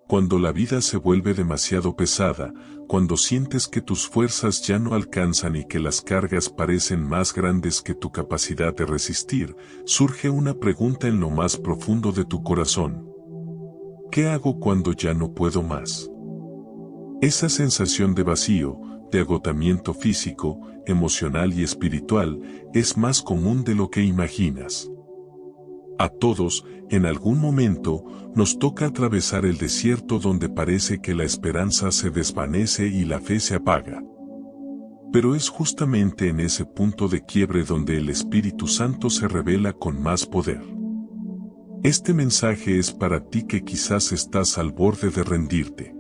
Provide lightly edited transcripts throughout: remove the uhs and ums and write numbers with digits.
Cuando la vida se vuelve demasiado pesada, cuando sientes que tus fuerzas ya no alcanzan y que las cargas parecen más grandes que tu capacidad de resistir, surge una pregunta en lo más profundo de tu corazón. ¿Qué hago cuando ya no puedo más? Esa sensación de vacío, de agotamiento físico, emocional y espiritual, es más común de lo que imaginas. A todos, en algún momento, nos toca atravesar el desierto donde parece que la esperanza se desvanece y la fe se apaga. Pero es justamente en ese punto de quiebre donde el Espíritu Santo se revela con más poder. Este mensaje es para ti que quizás estás al borde de rendirte.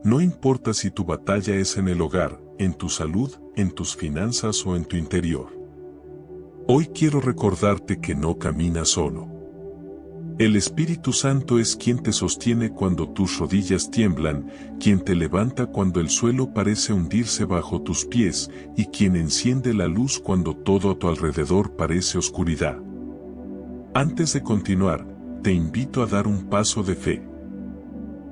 No importa si tu batalla es en el hogar, en tu salud, en tus finanzas o en tu interior. Hoy quiero recordarte que no caminas solo. El Espíritu Santo es quien te sostiene cuando tus rodillas tiemblan, quien te levanta cuando el suelo parece hundirse bajo tus pies y quien enciende la luz cuando todo a tu alrededor parece oscuridad. Antes de continuar, te invito a dar un paso de fe.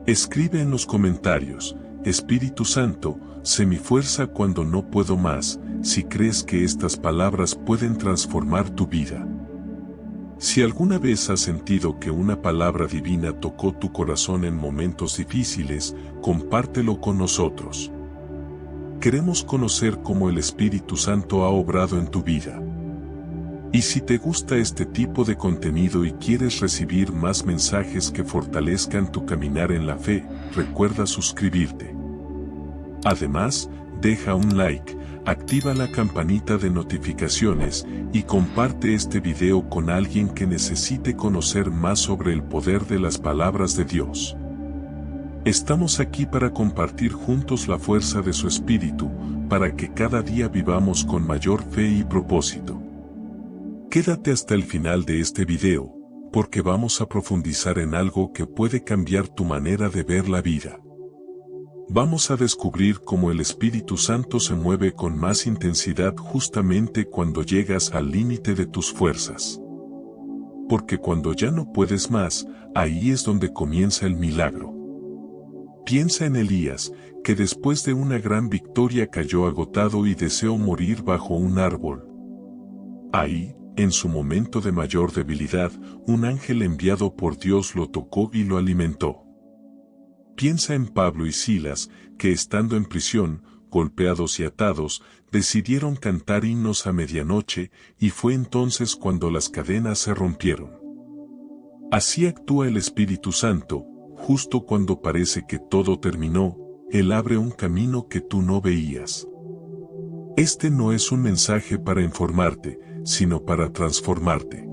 Escribe en los comentarios: Espíritu Santo, sé mi fuerza cuando no puedo más, si crees que estas palabras pueden transformar tu vida. Si alguna vez has sentido que una palabra divina tocó tu corazón en momentos difíciles, compártelo con nosotros. Queremos conocer cómo el Espíritu Santo ha obrado en tu vida. Y si te gusta este tipo de contenido y quieres recibir más mensajes que fortalezcan tu caminar en la fe, recuerda suscribirte. Además, deja un like, activa la campanita de notificaciones y comparte este video con alguien que necesite conocer más sobre el poder de las palabras de Dios. Estamos aquí para compartir juntos la fuerza de su Espíritu, para que cada día vivamos con mayor fe y propósito. Quédate hasta el final de este video, porque vamos a profundizar en algo que puede cambiar tu manera de ver la vida. Vamos a descubrir cómo el Espíritu Santo se mueve con más intensidad justamente cuando llegas al límite de tus fuerzas. Porque cuando ya no puedes más, ahí es donde comienza el milagro. Piensa en Elías, que después de una gran victoria cayó agotado y deseó morir bajo un árbol. Ahí, en su momento de mayor debilidad, un ángel enviado por Dios lo tocó y lo alimentó. Piensa en Pablo y Silas, que estando en prisión, golpeados y atados, decidieron cantar himnos a medianoche, y fue entonces cuando las cadenas se rompieron. Así actúa el Espíritu Santo, justo cuando parece que todo terminó, Él abre un camino que tú no veías. Este no es un mensaje para informarte, sino para transformarte.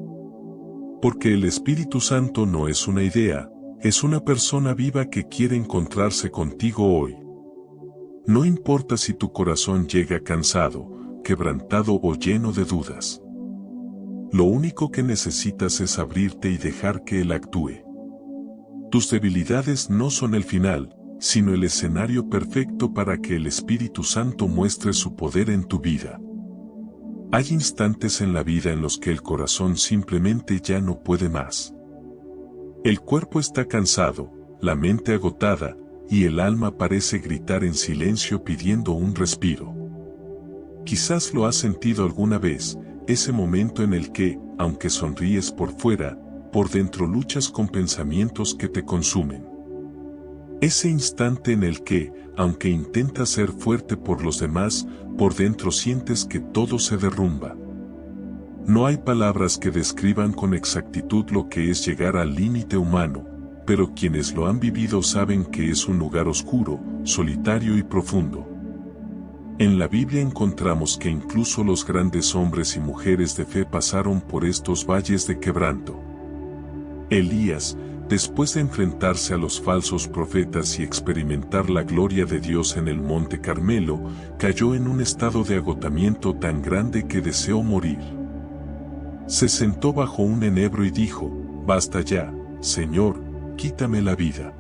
Porque el Espíritu Santo no es una idea, es una persona viva que quiere encontrarse contigo hoy. No importa si tu corazón llega cansado, quebrantado o lleno de dudas. Lo único que necesitas es abrirte y dejar que Él actúe. Tus debilidades no son el final, sino el escenario perfecto para que el Espíritu Santo muestre su poder en tu vida. Hay instantes en la vida en los que el corazón simplemente ya no puede más. El cuerpo está cansado, la mente agotada, y el alma parece gritar en silencio pidiendo un respiro. Quizás lo has sentido alguna vez, ese momento en el que, aunque sonríes por fuera, por dentro luchas con pensamientos que te consumen. Ese instante en el que, aunque intentas ser fuerte por los demás, por dentro sientes que todo se derrumba. No hay palabras que describan con exactitud lo que es llegar al límite humano, pero quienes lo han vivido saben que es un lugar oscuro, solitario y profundo. En la Biblia encontramos que incluso los grandes hombres y mujeres de fe pasaron por estos valles de quebranto. Elías, después de enfrentarse a los falsos profetas y experimentar la gloria de Dios en el Monte Carmelo, cayó en un estado de agotamiento tan grande que deseó morir. Se sentó bajo un enebro y dijo: «Basta ya, Señor, quítame la vida».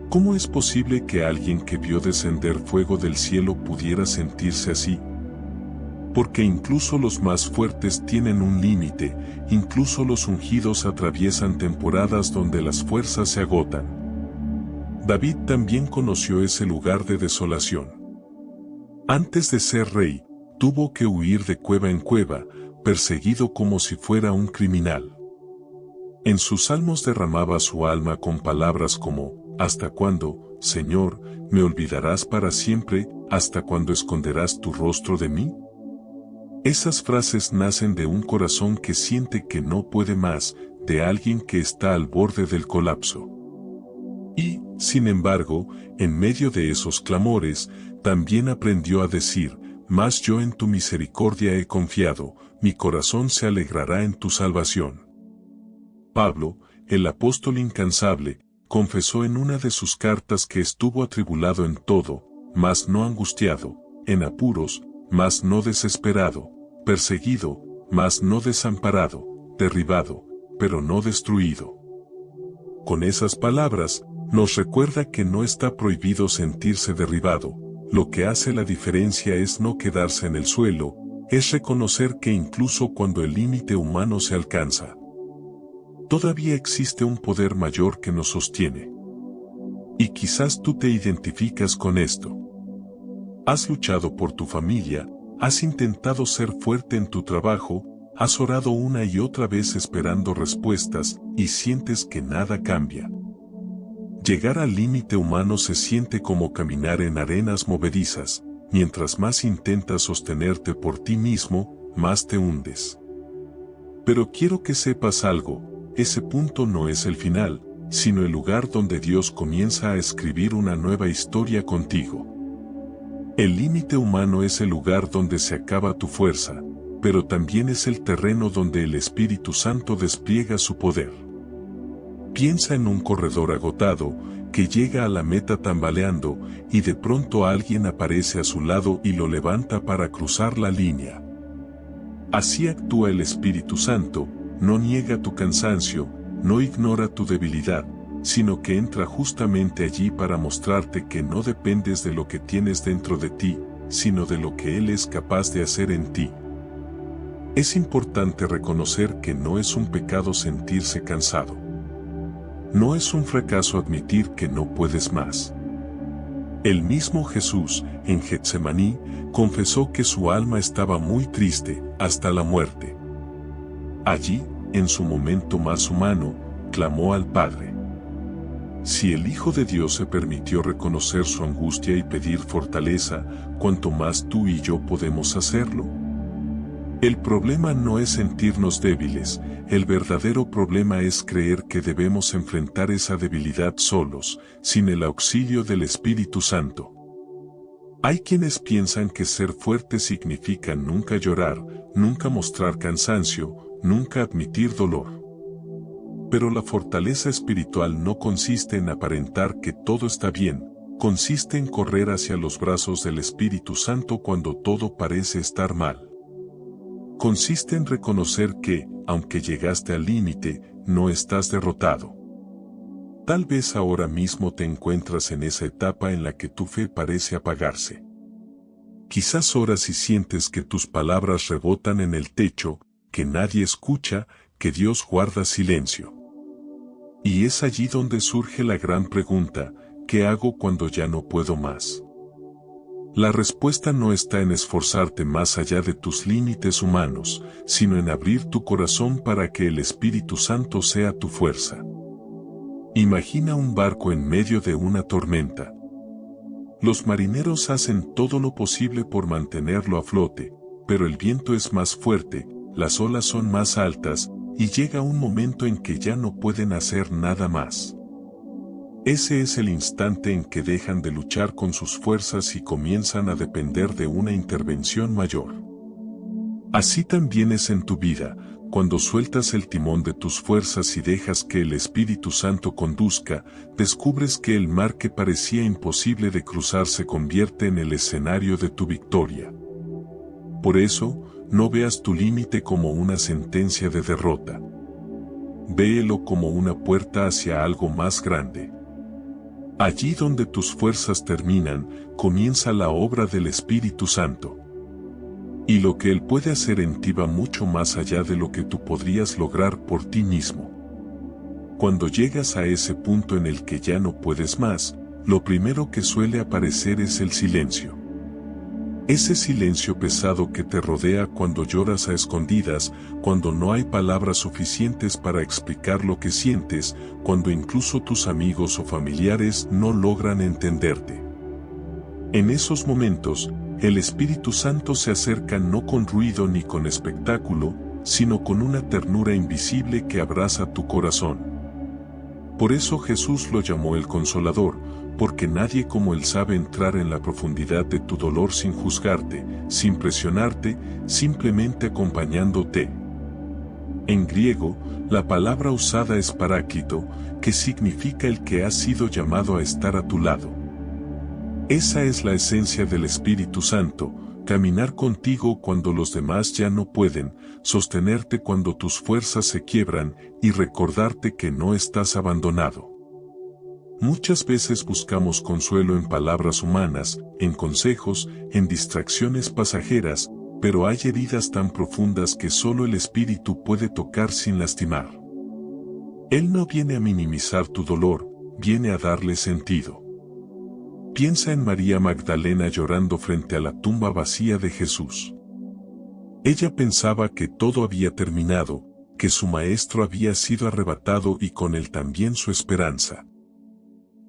¿Cómo es posible que alguien que vio descender fuego del cielo pudiera sentirse así? Porque incluso los más fuertes tienen un límite, incluso los ungidos atraviesan temporadas donde las fuerzas se agotan. David también conoció ese lugar de desolación. Antes de ser rey, tuvo que huir de cueva en cueva, perseguido como si fuera un criminal. En sus salmos derramaba su alma con palabras como, ¿hasta cuándo, Señor, me olvidarás para siempre? ¿Hasta cuándo esconderás tu rostro de mí? Esas frases nacen de un corazón que siente que no puede más, de alguien que está al borde del colapso. Y, sin embargo, en medio de esos clamores, también aprendió a decir, mas yo en tu misericordia he confiado, mi corazón se alegrará en tu salvación. Pablo, el apóstol incansable, confesó en una de sus cartas que estuvo atribulado en todo, mas no angustiado, en apuros, mas no desesperado, perseguido, mas no desamparado, derribado, pero no destruido. Con esas palabras, nos recuerda que no está prohibido sentirse derribado, lo que hace la diferencia es no quedarse en el suelo, es reconocer que incluso cuando el límite humano se alcanza, todavía existe un poder mayor que nos sostiene. Y quizás tú te identificas con esto. Has luchado por tu familia, has intentado ser fuerte en tu trabajo, has orado una y otra vez esperando respuestas, y sientes que nada cambia. Llegar al límite humano se siente como caminar en arenas movedizas, mientras más intentas sostenerte por ti mismo, más te hundes. Pero quiero que sepas algo, ese punto no es el final, sino el lugar donde Dios comienza a escribir una nueva historia contigo. El límite humano es el lugar donde se acaba tu fuerza, pero también es el terreno donde el Espíritu Santo despliega su poder. Piensa en un corredor agotado, que llega a la meta tambaleando, y de pronto alguien aparece a su lado y lo levanta para cruzar la línea. Así actúa el Espíritu Santo, no niega tu cansancio, no ignora tu debilidad, sino que entra justamente allí para mostrarte que no dependes de lo que tienes dentro de ti, sino de lo que Él es capaz de hacer en ti. Es importante reconocer que no es un pecado sentirse cansado. No es un fracaso admitir que no puedes más. El mismo Jesús, en Getsemaní, confesó que su alma estaba muy triste, hasta la muerte. Allí, en su momento más humano, clamó al Padre. Si el Hijo de Dios se permitió reconocer su angustia y pedir fortaleza, ¿cuánto más tú y yo podemos hacerlo? El problema no es sentirnos débiles, el verdadero problema es creer que debemos enfrentar esa debilidad solos, sin el auxilio del Espíritu Santo. Hay quienes piensan que ser fuerte significa nunca llorar, nunca mostrar cansancio, nunca admitir dolor. Pero la fortaleza espiritual no consiste en aparentar que todo está bien, consiste en correr hacia los brazos del Espíritu Santo cuando todo parece estar mal. Consiste en reconocer que, aunque llegaste al límite, no estás derrotado. Tal vez ahora mismo te encuentras en esa etapa en la que tu fe parece apagarse. Quizás oras y sientes que tus palabras rebotan en el techo, que nadie escucha, que Dios guarda silencio. Y es allí donde surge la gran pregunta, ¿qué hago cuando ya no puedo más? La respuesta no está en esforzarte más allá de tus límites humanos, sino en abrir tu corazón para que el Espíritu Santo sea tu fuerza. Imagina un barco en medio de una tormenta. Los marineros hacen todo lo posible por mantenerlo a flote, pero el viento es más fuerte, las olas son más altas, y llega un momento en que ya no pueden hacer nada más. Ese es el instante en que dejan de luchar con sus fuerzas y comienzan a depender de una intervención mayor. Así también es en tu vida, cuando sueltas el timón de tus fuerzas y dejas que el Espíritu Santo conduzca, descubres que el mar que parecía imposible de cruzar se convierte en el escenario de tu victoria. Por eso, no veas tu límite como una sentencia de derrota. Véelo como una puerta hacia algo más grande. Allí donde tus fuerzas terminan, comienza la obra del Espíritu Santo. Y lo que Él puede hacer en ti va mucho más allá de lo que tú podrías lograr por ti mismo. Cuando llegas a ese punto en el que ya no puedes más, lo primero que suele aparecer es el silencio. Ese silencio pesado que te rodea cuando lloras a escondidas, cuando no hay palabras suficientes para explicar lo que sientes, cuando incluso tus amigos o familiares no logran entenderte. En esos momentos, el Espíritu Santo se acerca no con ruido ni con espectáculo, sino con una ternura invisible que abraza tu corazón. Por eso Jesús lo llamó el Consolador, porque nadie como Él sabe entrar en la profundidad de tu dolor sin juzgarte, sin presionarte, simplemente acompañándote. En griego, la palabra usada es paráclito, que significa el que ha sido llamado a estar a tu lado. Esa es la esencia del Espíritu Santo, caminar contigo cuando los demás ya no pueden, sostenerte cuando tus fuerzas se quiebran y recordarte que no estás abandonado. Muchas veces buscamos consuelo en palabras humanas, en consejos, en distracciones pasajeras, pero hay heridas tan profundas que solo el Espíritu puede tocar sin lastimar. Él no viene a minimizar tu dolor, viene a darle sentido. Piensa en María Magdalena llorando frente a la tumba vacía de Jesús. Ella pensaba que todo había terminado, que su maestro había sido arrebatado y con él también su esperanza.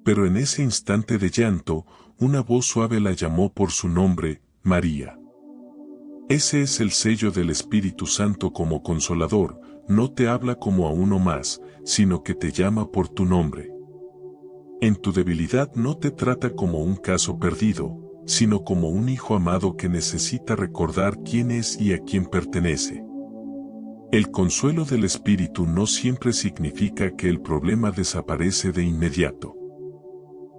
Pero en ese instante de llanto, una voz suave la llamó por su nombre, María. Ese es el sello del Espíritu Santo como consolador, no te habla como a uno más, sino que te llama por tu nombre. En tu debilidad no te trata como un caso perdido, sino como un hijo amado que necesita recordar quién es y a quién pertenece. El consuelo del Espíritu no siempre significa que el problema desaparece de inmediato.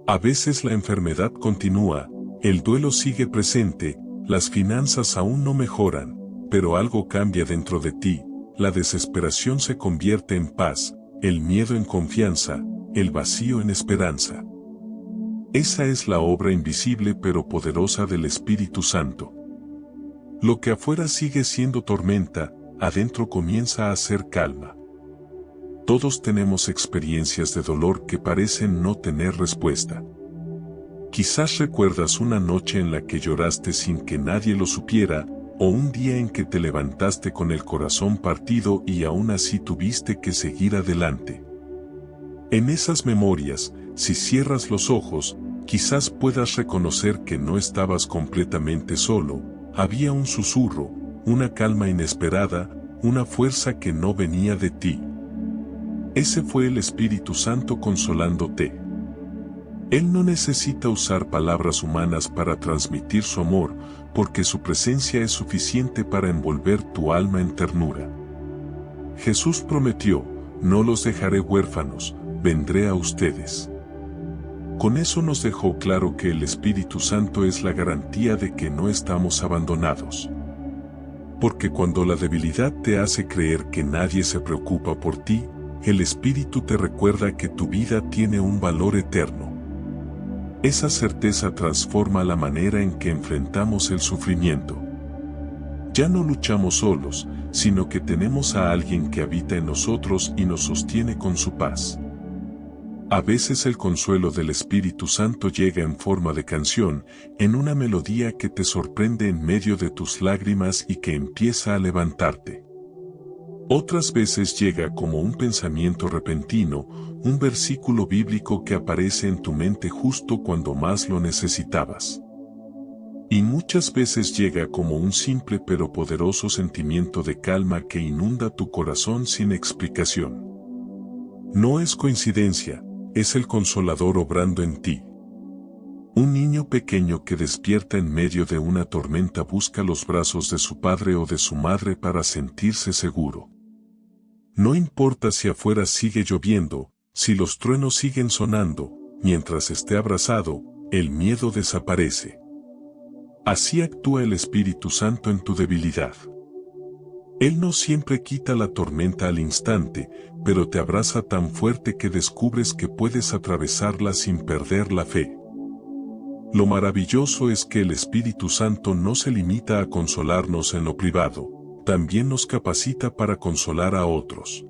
A veces la enfermedad continúa, el duelo sigue presente, las finanzas aún no mejoran, pero algo cambia dentro de ti, la desesperación se convierte en paz, el miedo en confianza, el vacío en esperanza. Esa es la obra invisible pero poderosa del Espíritu Santo. Lo que afuera sigue siendo tormenta, adentro comienza a ser calma. Todos tenemos experiencias de dolor que parecen no tener respuesta. Quizás recuerdas una noche en la que lloraste sin que nadie lo supiera, o un día en que te levantaste con el corazón partido y aún así tuviste que seguir adelante. En esas memorias, si cierras los ojos, quizás puedas reconocer que no estabas completamente solo, había un susurro, una calma inesperada, una fuerza que no venía de ti. Ese fue el Espíritu Santo consolándote. Él no necesita usar palabras humanas para transmitir su amor, porque su presencia es suficiente para envolver tu alma en ternura. Jesús prometió, no los dejaré huérfanos, vendré a ustedes. Con eso nos dejó claro que el Espíritu Santo es la garantía de que no estamos abandonados. Porque cuando la debilidad te hace creer que nadie se preocupa por ti, el Espíritu te recuerda que tu vida tiene un valor eterno. Esa certeza transforma la manera en que enfrentamos el sufrimiento. Ya no luchamos solos, sino que tenemos a alguien que habita en nosotros y nos sostiene con su paz. A veces el consuelo del Espíritu Santo llega en forma de canción, en una melodía que te sorprende en medio de tus lágrimas y que empieza a levantarte. Otras veces llega como un pensamiento repentino, un versículo bíblico que aparece en tu mente justo cuando más lo necesitabas. Y muchas veces llega como un simple pero poderoso sentimiento de calma que inunda tu corazón sin explicación. No es coincidencia, es el Consolador obrando en ti. Un niño pequeño que despierta en medio de una tormenta busca los brazos de su padre o de su madre para sentirse seguro. No importa si afuera sigue lloviendo, si los truenos siguen sonando, mientras esté abrazado, el miedo desaparece. Así actúa el Espíritu Santo en tu debilidad. Él no siempre quita la tormenta al instante, pero te abraza tan fuerte que descubres que puedes atravesarla sin perder la fe. Lo maravilloso es que el Espíritu Santo no se limita a consolarnos en lo privado, también nos capacita para consolar a otros.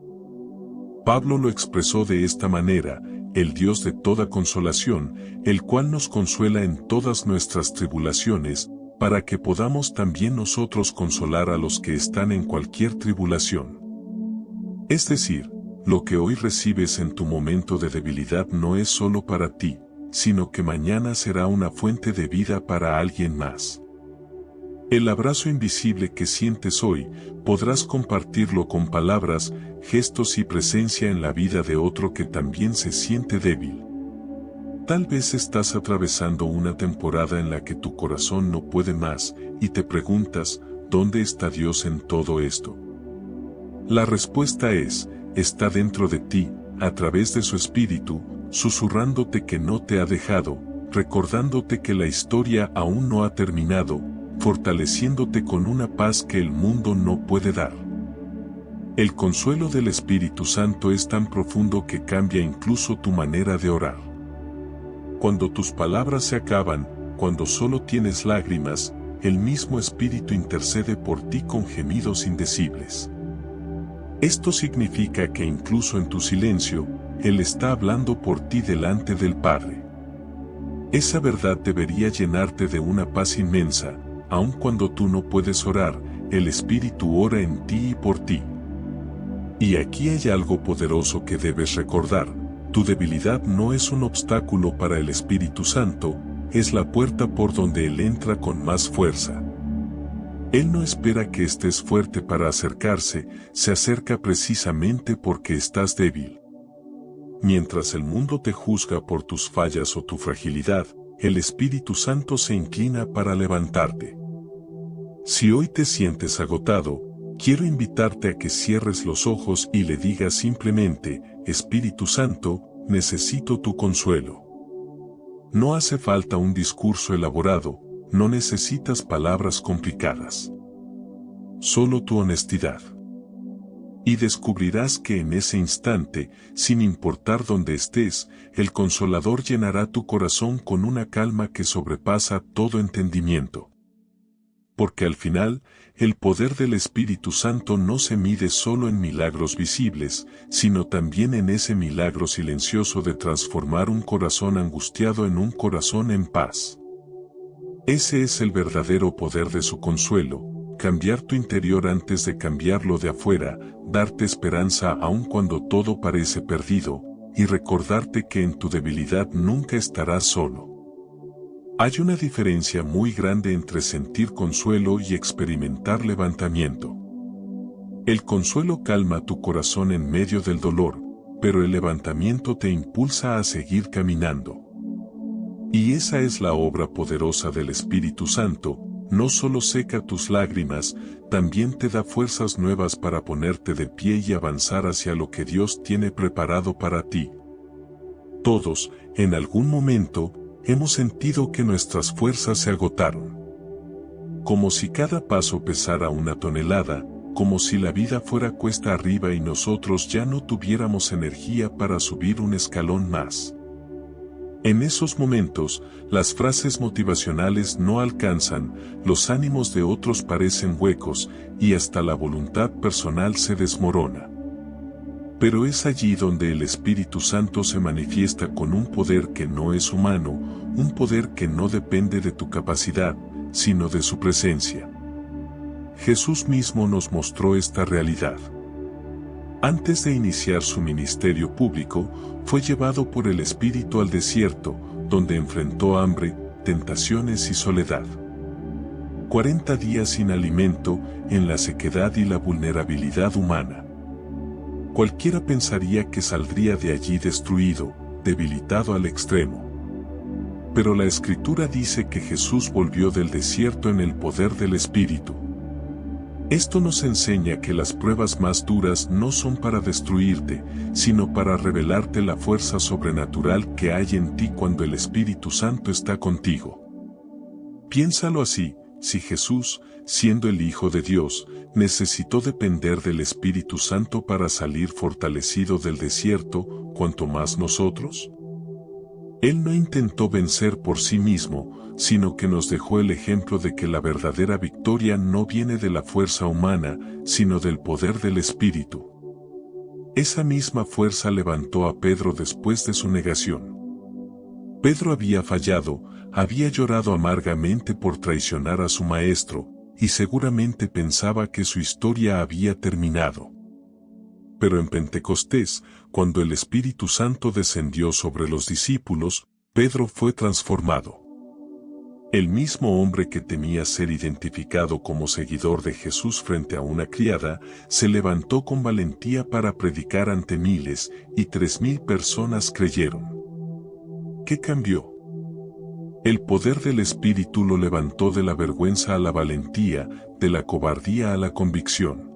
Pablo lo expresó de esta manera: el Dios de toda consolación, el cual nos consuela en todas nuestras tribulaciones, para que podamos también nosotros consolar a los que están en cualquier tribulación. Es decir, lo que hoy recibes en tu momento de debilidad no es solo para ti, sino que mañana será una fuente de vida para alguien más. El abrazo invisible que sientes hoy, podrás compartirlo con palabras, gestos y presencia en la vida de otro que también se siente débil. Tal vez estás atravesando una temporada en la que tu corazón no puede más, y te preguntas, ¿dónde está Dios en todo esto? La respuesta es, está dentro de ti, a través de su Espíritu, susurrándote que no te ha dejado, recordándote que la historia aún no ha terminado, fortaleciéndote con una paz que el mundo no puede dar. El consuelo del Espíritu Santo es tan profundo que cambia incluso tu manera de orar. Cuando tus palabras se acaban, cuando solo tienes lágrimas, el mismo Espíritu intercede por ti con gemidos indecibles. Esto significa que incluso en tu silencio, Él está hablando por ti delante del Padre. Esa verdad debería llenarte de una paz inmensa. Aun cuando tú no puedes orar, el Espíritu ora en ti y por ti. Y aquí hay algo poderoso que debes recordar: tu debilidad no es un obstáculo para el Espíritu Santo, es la puerta por donde Él entra con más fuerza. Él no espera que estés fuerte para acercarse, se acerca precisamente porque estás débil. Mientras el mundo te juzga por tus fallas o tu fragilidad, el Espíritu Santo se inclina para levantarte. Si hoy te sientes agotado, quiero invitarte a que cierres los ojos y le digas simplemente: Espíritu Santo, necesito tu consuelo. No hace falta un discurso elaborado, no necesitas palabras complicadas. Solo tu honestidad. Y descubrirás que en ese instante, sin importar dónde estés, el Consolador llenará tu corazón con una calma que sobrepasa todo entendimiento. Porque al final, el poder del Espíritu Santo no se mide solo en milagros visibles, sino también en ese milagro silencioso de transformar un corazón angustiado en un corazón en paz. Ese es el verdadero poder de su consuelo: cambiar tu interior antes de cambiarlo de afuera, darte esperanza aun cuando todo parece perdido, y recordarte que en tu debilidad nunca estarás solo. Hay una diferencia muy grande entre sentir consuelo y experimentar levantamiento. El consuelo calma tu corazón en medio del dolor, pero el levantamiento te impulsa a seguir caminando. Y esa es la obra poderosa del Espíritu Santo: no solo seca tus lágrimas, también te da fuerzas nuevas para ponerte de pie y avanzar hacia lo que Dios tiene preparado para ti. Todos, en algún momento, hemos sentido que nuestras fuerzas se agotaron. Como si cada paso pesara una tonelada, como si la vida fuera cuesta arriba y nosotros ya no tuviéramos energía para subir un escalón más. En esos momentos, las frases motivacionales no alcanzan, los ánimos de otros parecen huecos, y hasta la voluntad personal se desmorona. Pero es allí donde el Espíritu Santo se manifiesta con un poder que no es humano, un poder que no depende de tu capacidad, sino de su presencia. Jesús mismo nos mostró esta realidad. Antes de iniciar su ministerio público, fue llevado por el Espíritu al desierto, donde enfrentó hambre, tentaciones y soledad. 40 días sin alimento, en la sequedad y la vulnerabilidad humana. Cualquiera pensaría que saldría de allí destruido, debilitado al extremo. Pero la Escritura dice que Jesús volvió del desierto en el poder del Espíritu. Esto nos enseña que las pruebas más duras no son para destruirte, sino para revelarte la fuerza sobrenatural que hay en ti cuando el Espíritu Santo está contigo. Piénsalo así: si Jesús, siendo el Hijo de Dios, necesitó depender del Espíritu Santo para salir fortalecido del desierto, ¿cuánto más nosotros? Él no intentó vencer por sí mismo, sino que nos dejó el ejemplo de que la verdadera victoria no viene de la fuerza humana, sino del poder del Espíritu. Esa misma fuerza levantó a Pedro después de su negación. Pedro había fallado, había llorado amargamente por traicionar a su maestro, y seguramente pensaba que su historia había terminado. Pero en Pentecostés, cuando el Espíritu Santo descendió sobre los discípulos, Pedro fue transformado. El mismo hombre que temía ser identificado como seguidor de Jesús frente a una criada, se levantó con valentía para predicar ante miles, y 3,000 personas creyeron. ¿Qué cambió? El poder del Espíritu lo levantó de la vergüenza a la valentía, de la cobardía a la convicción.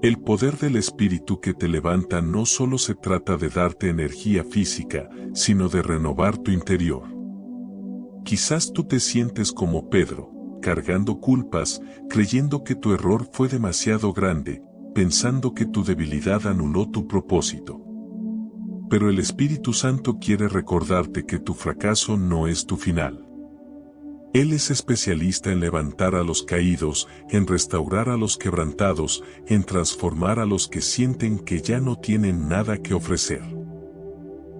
El poder del Espíritu que te levanta no solo se trata de darte energía física, sino de renovar tu interior. Quizás tú te sientes como Pedro, cargando culpas, creyendo que tu error fue demasiado grande, pensando que tu debilidad anuló tu propósito. Pero el Espíritu Santo quiere recordarte que tu fracaso no es tu final. Él es especialista en levantar a los caídos, en restaurar a los quebrantados, en transformar a los que sienten que ya no tienen nada que ofrecer.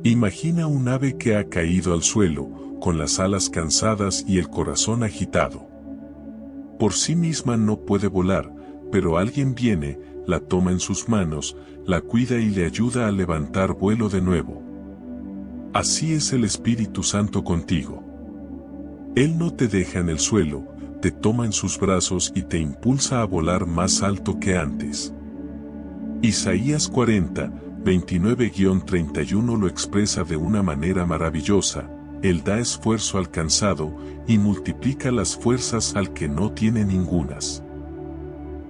Imagina un ave que ha caído al suelo, con las alas cansadas y el corazón agitado. Por sí misma no puede volar, pero alguien viene, la toma en sus manos, la cuida y le ayuda a levantar vuelo de nuevo. Así es el Espíritu Santo contigo. Él no te deja en el suelo, te toma en sus brazos y te impulsa a volar más alto que antes. Isaías 40, 29-31 lo expresa de una manera maravillosa. Él da esfuerzo al cansado y multiplica las fuerzas al que no tiene ningunas.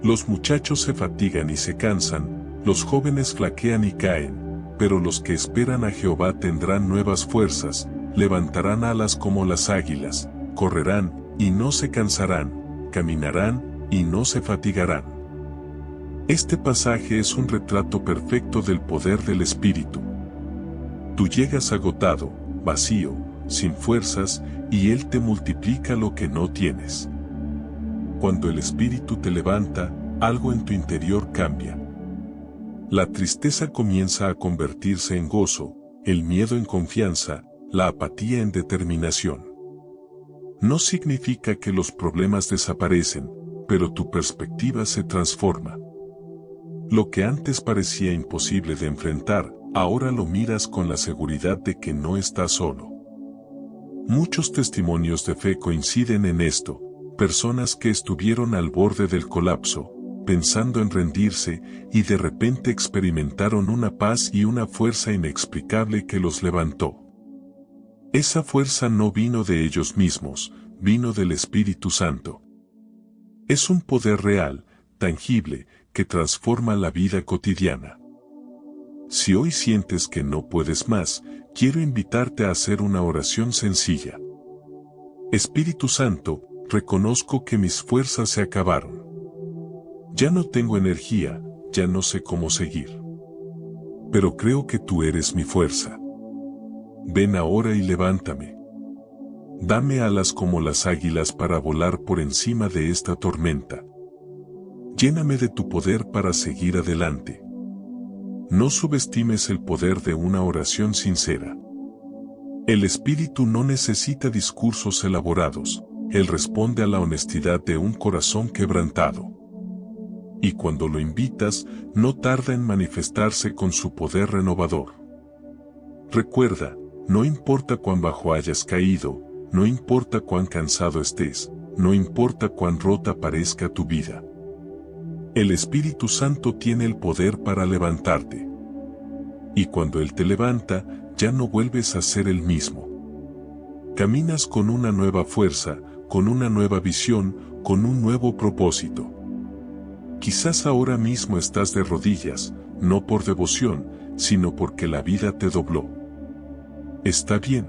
Los muchachos se fatigan y se cansan, los jóvenes flaquean y caen, pero los que esperan a Jehová tendrán nuevas fuerzas, levantarán alas como las águilas, correrán y no se cansarán, caminarán y no se fatigarán. Este pasaje es un retrato perfecto del poder del Espíritu. Tú llegas agotado, vacío, sin fuerzas, y Él te multiplica lo que no tienes. Cuando el Espíritu te levanta, algo en tu interior cambia. La tristeza comienza a convertirse en gozo, el miedo en confianza, la apatía en determinación. No significa que los problemas desaparecen, pero tu perspectiva se transforma. Lo que antes parecía imposible de enfrentar, ahora lo miras con la seguridad de que no estás solo. Muchos testimonios de fe coinciden en esto, personas que estuvieron al borde del colapso, pensando en rendirse, y de repente experimentaron una paz y una fuerza inexplicable que los levantó. Esa fuerza no vino de ellos mismos, vino del Espíritu Santo. Es un poder real, tangible, que transforma la vida cotidiana. Si hoy sientes que no puedes más, quiero invitarte a hacer una oración sencilla. Espíritu Santo, reconozco que mis fuerzas se acabaron. Ya no tengo energía, ya no sé cómo seguir. Pero creo que tú eres mi fuerza. Ven ahora y levántame. Dame alas como las águilas para volar por encima de esta tormenta. Lléname de tu poder para seguir adelante. No subestimes el poder de una oración sincera. El Espíritu no necesita discursos elaborados, Él responde a la honestidad de un corazón quebrantado. Y cuando lo invitas, no tarda en manifestarse con su poder renovador. Recuerda, no importa cuán bajo hayas caído, no importa cuán cansado estés, no importa cuán rota parezca tu vida. El Espíritu Santo tiene el poder para levantarte. Y cuando Él te levanta, ya no vuelves a ser el mismo. Caminas con una nueva fuerza, con una nueva visión, con un nuevo propósito. Quizás ahora mismo estás de rodillas, no por devoción, sino porque la vida te dobló. Está bien.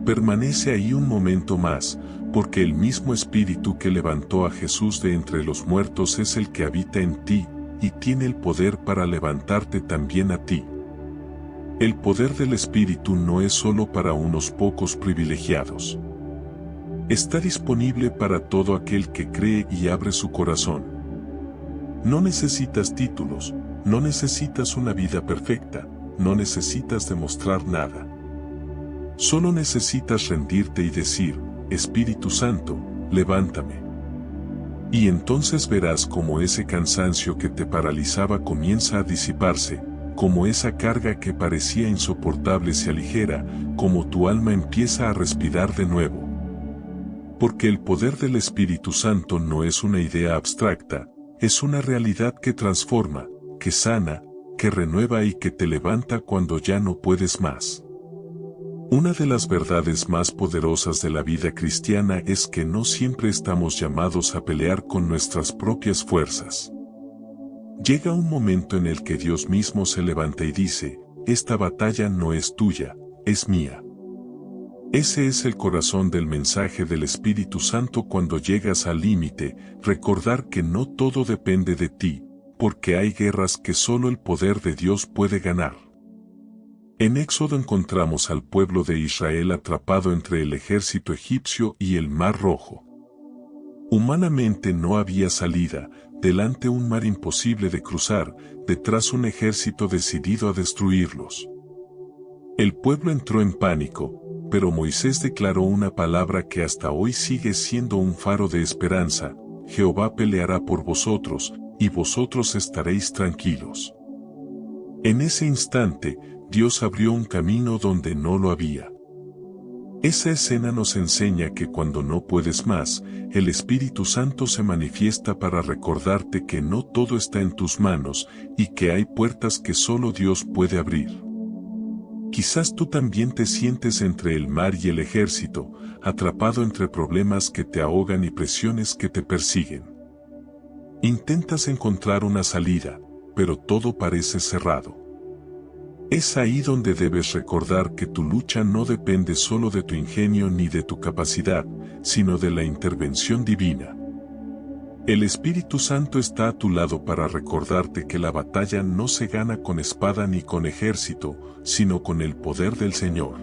Permanece ahí un momento más, porque el mismo Espíritu que levantó a Jesús de entre los muertos es el que habita en ti, y tiene el poder para levantarte también a ti. El poder del Espíritu no es solo para unos pocos privilegiados. Está disponible para todo aquel que cree y abre su corazón. No necesitas títulos, No necesitas una vida perfecta, no necesitas demostrar nada. Solo necesitas rendirte y decir, Espíritu Santo, levántame. Y entonces verás cómo ese cansancio que te paralizaba comienza a disiparse, como esa carga que parecía insoportable se aligera, como tu alma empieza a respirar de nuevo. Porque el poder del Espíritu Santo no es una idea abstracta, es una realidad que transforma, que sana, que renueva y que te levanta cuando ya no puedes más. Una de las verdades más poderosas de la vida cristiana es que no siempre estamos llamados a pelear con nuestras propias fuerzas. Llega un momento en el que Dios mismo se levanta y dice, esta batalla no es tuya, es mía. Ese es el corazón del mensaje del Espíritu Santo cuando llegas al límite, recordar que no todo depende de ti, porque hay guerras que solo el poder de Dios puede ganar. En Éxodo encontramos al pueblo de Israel atrapado entre el ejército egipcio y el Mar Rojo. Humanamente no había salida, delante un mar imposible de cruzar, detrás un ejército decidido a destruirlos. El pueblo entró en pánico, pero Moisés declaró una palabra que hasta hoy sigue siendo un faro de esperanza: Jehová peleará por vosotros, y vosotros estaréis tranquilos. En ese instante, Dios abrió un camino donde no lo había. Esa escena nos enseña que cuando no puedes más, el Espíritu Santo se manifiesta para recordarte que no todo está en tus manos y que hay puertas que solo Dios puede abrir. Quizás tú también te sientes entre el mar y el ejército, atrapado entre problemas que te ahogan y presiones que te persiguen. Intentas encontrar una salida, pero todo parece cerrado. Es ahí donde debes recordar que tu lucha no depende solo de tu ingenio ni de tu capacidad, sino de la intervención divina. El Espíritu Santo está a tu lado para recordarte que la batalla no se gana con espada ni con ejército, sino con el poder del Señor.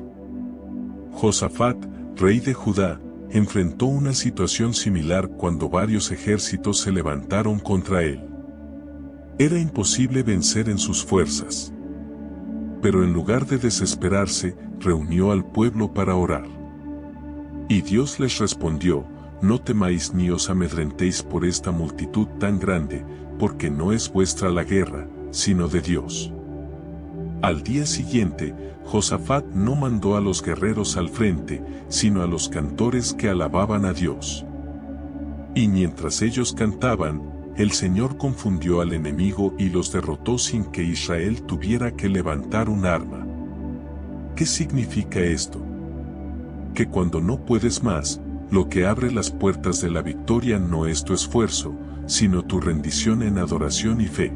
Josafat, rey de Judá, enfrentó una situación similar cuando varios ejércitos se levantaron contra él. Era imposible vencer en sus fuerzas. Pero en lugar de desesperarse, reunió al pueblo para orar. Y Dios les respondió: no temáis ni os amedrentéis por esta multitud tan grande, porque no es vuestra la guerra, sino de Dios. Al día siguiente, Josafat no mandó a los guerreros al frente, sino a los cantores que alababan a Dios. Y mientras ellos cantaban, el Señor confundió al enemigo y los derrotó sin que Israel tuviera que levantar un arma. ¿Qué significa esto? Que cuando no puedes más, lo que abre las puertas de la victoria no es tu esfuerzo, sino tu rendición en adoración y fe.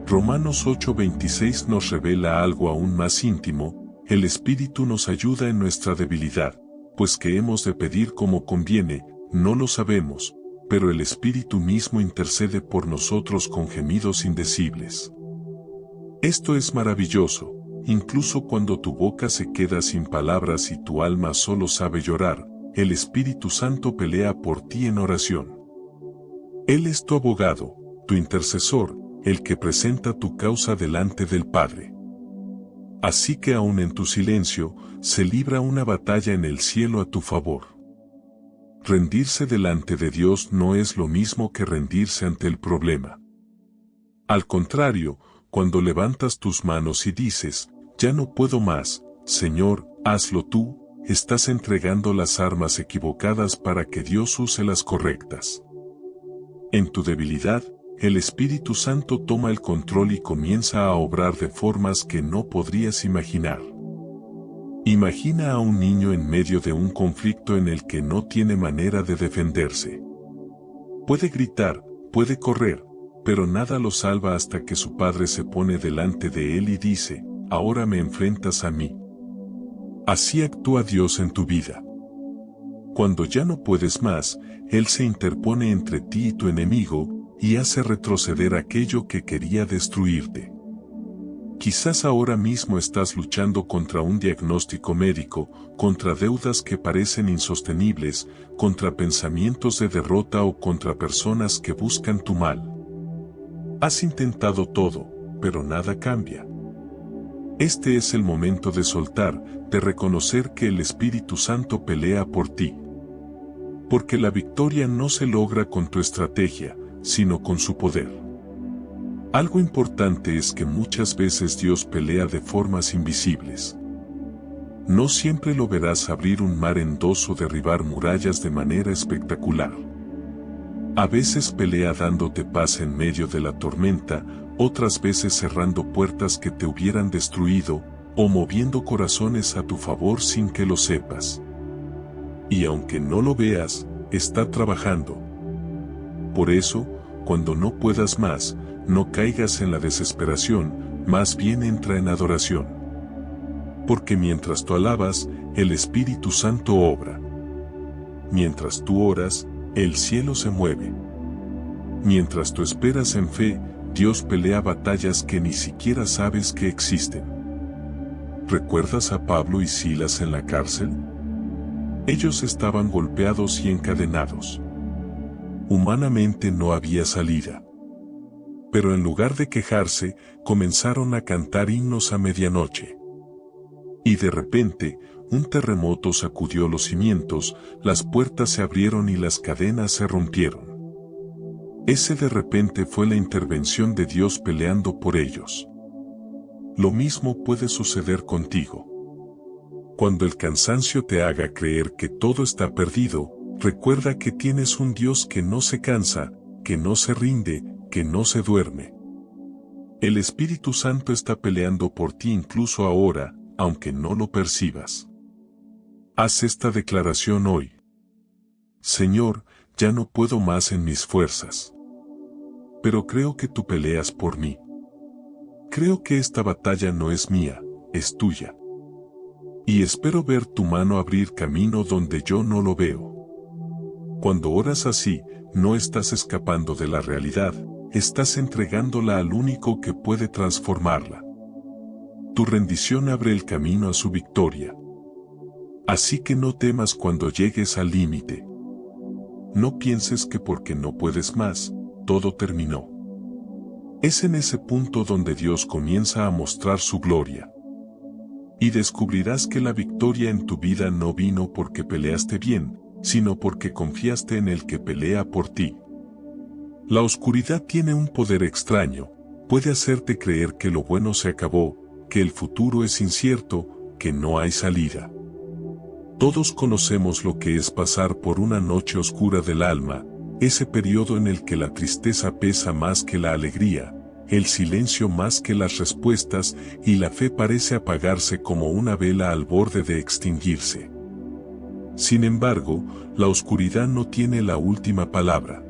Romanos 8:26 nos revela algo aún más íntimo: el Espíritu nos ayuda en nuestra debilidad, pues que hemos de pedir como conviene, no lo sabemos, pero el Espíritu mismo intercede por nosotros con gemidos indecibles. Esto es maravilloso, incluso cuando tu boca se queda sin palabras y tu alma solo sabe llorar, el Espíritu Santo pelea por ti en oración. Él es tu abogado, tu intercesor, el que presenta tu causa delante del Padre. Así que aún en tu silencio, se libra una batalla en el cielo a tu favor. Rendirse delante de Dios no es lo mismo que rendirse ante el problema. Al contrario, cuando levantas tus manos y dices: ya no puedo más, Señor, hazlo tú, estás entregando las armas equivocadas para que Dios use las correctas. En tu debilidad, el Espíritu Santo toma el control y comienza a obrar de formas que no podrías imaginar. Imagina a un niño en medio de un conflicto en el que no tiene manera de defenderse. Puede gritar, puede correr, pero nada lo salva hasta que su padre se pone delante de él y dice: ahora me enfrentas a mí. Así actúa Dios en tu vida. Cuando ya no puedes más, Él se interpone entre ti y tu enemigo, y hace retroceder aquello que quería destruirte. Quizás ahora mismo estás luchando contra un diagnóstico médico, contra deudas que parecen insostenibles, contra pensamientos de derrota o contra personas que buscan tu mal. Has intentado todo, pero nada cambia. Este es el momento de soltar, de reconocer que el Espíritu Santo pelea por ti. Porque la victoria no se logra con tu estrategia, sino con su poder. Algo importante es que muchas veces Dios pelea de formas invisibles. No siempre lo verás abrir un mar en dos o derribar murallas de manera espectacular. A veces pelea dándote paz en medio de la tormenta, otras veces cerrando puertas que te hubieran destruido, o moviendo corazones a tu favor sin que lo sepas. Y aunque no lo veas, está trabajando. Por eso, cuando no puedas más, no caigas en la desesperación, más bien entra en adoración. Porque mientras tú alabas, el Espíritu Santo obra. Mientras tú oras, el cielo se mueve. Mientras tú esperas en fe, Dios pelea batallas que ni siquiera sabes que existen. ¿Recuerdas a Pablo y Silas en la cárcel? Ellos estaban golpeados y encadenados. Humanamente no había salida. Pero en lugar de quejarse, comenzaron a cantar himnos a medianoche. Y de repente, un terremoto sacudió los cimientos, las puertas se abrieron y las cadenas se rompieron. Ese de repente fue la intervención de Dios peleando por ellos. Lo mismo puede suceder contigo. Cuando el cansancio te haga creer que todo está perdido, recuerda que tienes un Dios que no se cansa, que no se rinde, que no se duerme. El Espíritu Santo está peleando por ti incluso ahora, aunque no lo percibas. Haz esta declaración hoy. Señor, ya no puedo más en mis fuerzas. Pero creo que tú peleas por mí. Creo que esta batalla no es mía, es tuya. Y espero ver tu mano abrir camino donde yo no lo veo. Cuando oras así, no estás escapando de la realidad, estás entregándola al único que puede transformarla. Tu rendición abre el camino a su victoria. Así que no temas cuando llegues al límite. No pienses que porque no puedes más, todo terminó. Es en ese punto donde Dios comienza a mostrar su gloria. Y descubrirás que la victoria en tu vida no vino porque peleaste bien, sino porque confiaste en el que pelea por ti. La oscuridad tiene un poder extraño, puede hacerte creer que lo bueno se acabó, que el futuro es incierto, que no hay salida. Todos conocemos lo que es pasar por una noche oscura del alma, ese periodo en el que la tristeza pesa más que la alegría, el silencio más que las respuestas y la fe parece apagarse como una vela al borde de extinguirse. Sin embargo, la oscuridad no tiene la última palabra.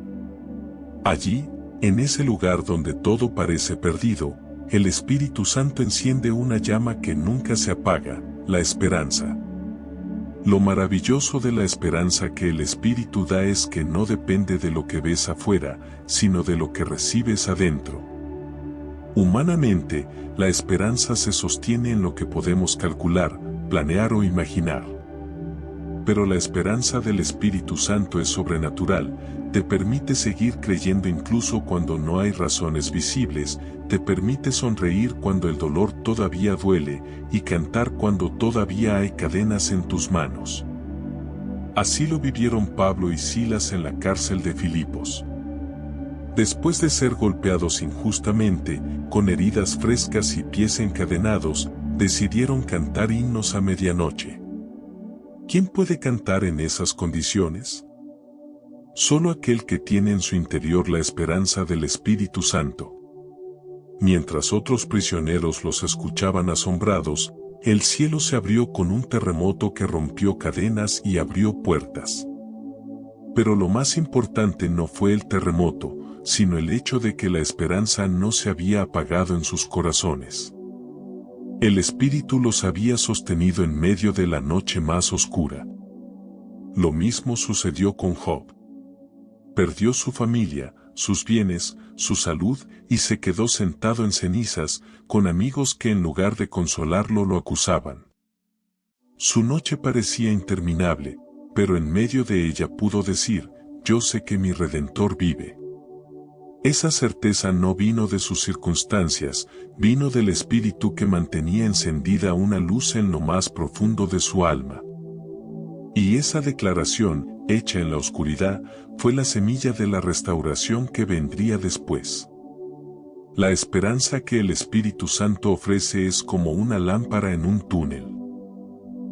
Allí, en ese lugar donde todo parece perdido, el Espíritu Santo enciende una llama que nunca se apaga, la esperanza. Lo maravilloso de la esperanza que el Espíritu da es que no depende de lo que ves afuera, sino de lo que recibes adentro. Humanamente, la esperanza se sostiene en lo que podemos calcular, planear o imaginar. Pero la esperanza del Espíritu Santo es sobrenatural, te permite seguir creyendo incluso cuando no hay razones visibles, te permite sonreír cuando el dolor todavía duele y cantar cuando todavía hay cadenas en tus manos. Así lo vivieron Pablo y Silas en la cárcel de Filipos. Después de ser golpeados injustamente, con heridas frescas y pies encadenados, decidieron cantar himnos a medianoche. ¿Quién puede cantar en esas condiciones? Solo aquel que tiene en su interior la esperanza del Espíritu Santo. Mientras otros prisioneros los escuchaban asombrados, el cielo se abrió con un terremoto que rompió cadenas y abrió puertas. Pero lo más importante no fue el terremoto, sino el hecho de que la esperanza no se había apagado en sus corazones. El Espíritu los había sostenido en medio de la noche más oscura. Lo mismo sucedió con Job. Perdió su familia, sus bienes, su salud y se quedó sentado en cenizas, con amigos que en lugar de consolarlo lo acusaban. Su noche parecía interminable, pero en medio de ella pudo decir, yo sé que mi Redentor vive. Esa certeza no vino de sus circunstancias, vino del Espíritu que mantenía encendida una luz en lo más profundo de su alma. Y esa declaración, hecha en la oscuridad, fue la semilla de la restauración que vendría después. La esperanza que el Espíritu Santo ofrece es como una lámpara en un túnel.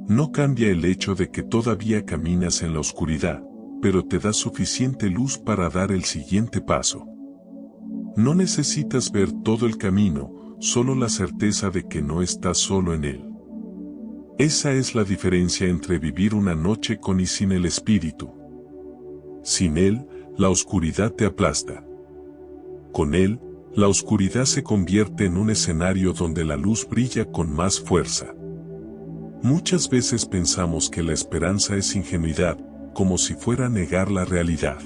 No cambia el hecho de que todavía caminas en la oscuridad, pero te da suficiente luz para dar el siguiente paso. No necesitas ver todo el camino, solo la certeza de que no estás solo en él. Esa es la diferencia entre vivir una noche con y sin el Espíritu. Sin él, la oscuridad te aplasta. Con él, la oscuridad se convierte en un escenario donde la luz brilla con más fuerza. Muchas veces pensamos que la esperanza es ingenuidad, como si fuera negar la realidad.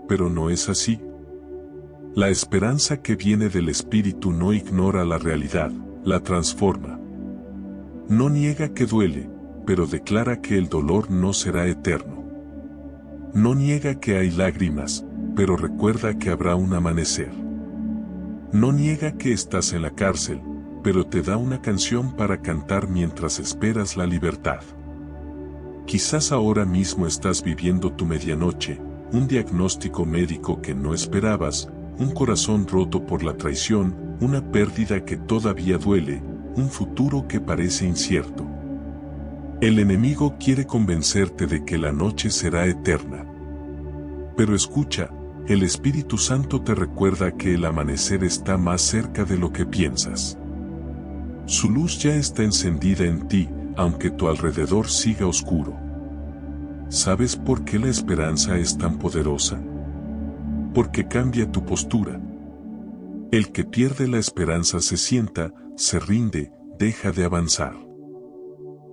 Pero no es así. La esperanza que viene del Espíritu no ignora la realidad, la transforma. No niega que duele, pero declara que el dolor no será eterno. No niega que hay lágrimas, pero recuerda que habrá un amanecer. No niega que estás en la cárcel, pero te da una canción para cantar mientras esperas la libertad. Quizás ahora mismo estás viviendo tu medianoche, un diagnóstico médico que no esperabas, un corazón roto por la traición, una pérdida que todavía duele, un futuro que parece incierto. El enemigo quiere convencerte de que la noche será eterna. Pero escucha, el Espíritu Santo te recuerda que el amanecer está más cerca de lo que piensas. Su luz ya está encendida en ti, aunque tu alrededor siga oscuro. ¿Sabes por qué la esperanza es tan poderosa? Porque cambia tu postura. El que pierde la esperanza se sienta, se rinde, deja de avanzar.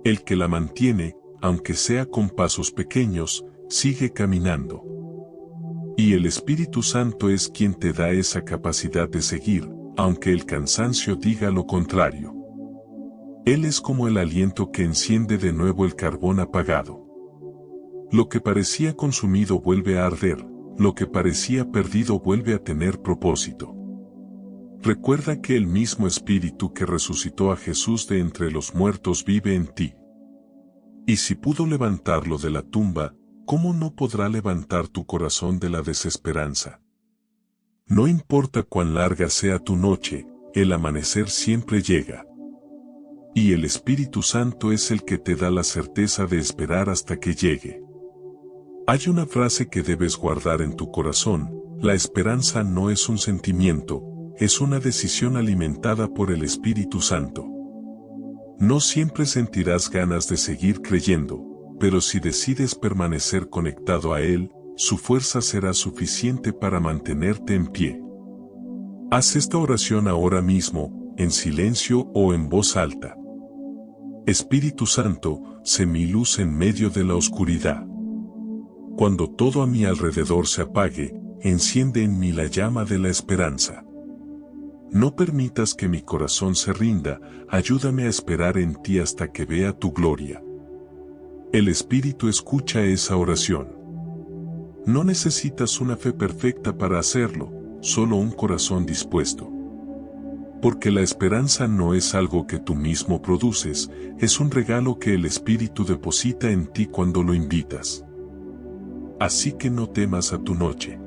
El que la mantiene, aunque sea con pasos pequeños, sigue caminando. Y el Espíritu Santo es quien te da esa capacidad de seguir, aunque el cansancio diga lo contrario. Él es como el aliento que enciende de nuevo el carbón apagado. Lo que parecía consumido vuelve a arder, lo que parecía perdido vuelve a tener propósito. Recuerda que el mismo Espíritu que resucitó a Jesús de entre los muertos vive en ti. Y si pudo levantarlo de la tumba, ¿cómo no podrá levantar tu corazón de la desesperanza? No importa cuán larga sea tu noche, el amanecer siempre llega. Y el Espíritu Santo es el que te da la certeza de esperar hasta que llegue. Hay una frase que debes guardar en tu corazón: la esperanza no es un sentimiento, es una decisión alimentada por el Espíritu Santo. No siempre sentirás ganas de seguir creyendo, pero si decides permanecer conectado a Él, su fuerza será suficiente para mantenerte en pie. Haz esta oración ahora mismo, en silencio o en voz alta. Espíritu Santo, sé mi luz en medio de la oscuridad. Cuando todo a mi alrededor se apague, enciende en mí la llama de la esperanza. No permitas que mi corazón se rinda, ayúdame a esperar en ti hasta que vea tu gloria. El Espíritu escucha esa oración. No necesitas una fe perfecta para hacerlo, solo un corazón dispuesto. Porque la esperanza no es algo que tú mismo produces, es un regalo que el Espíritu deposita en ti cuando lo invitas. Así que no temas a tu noche.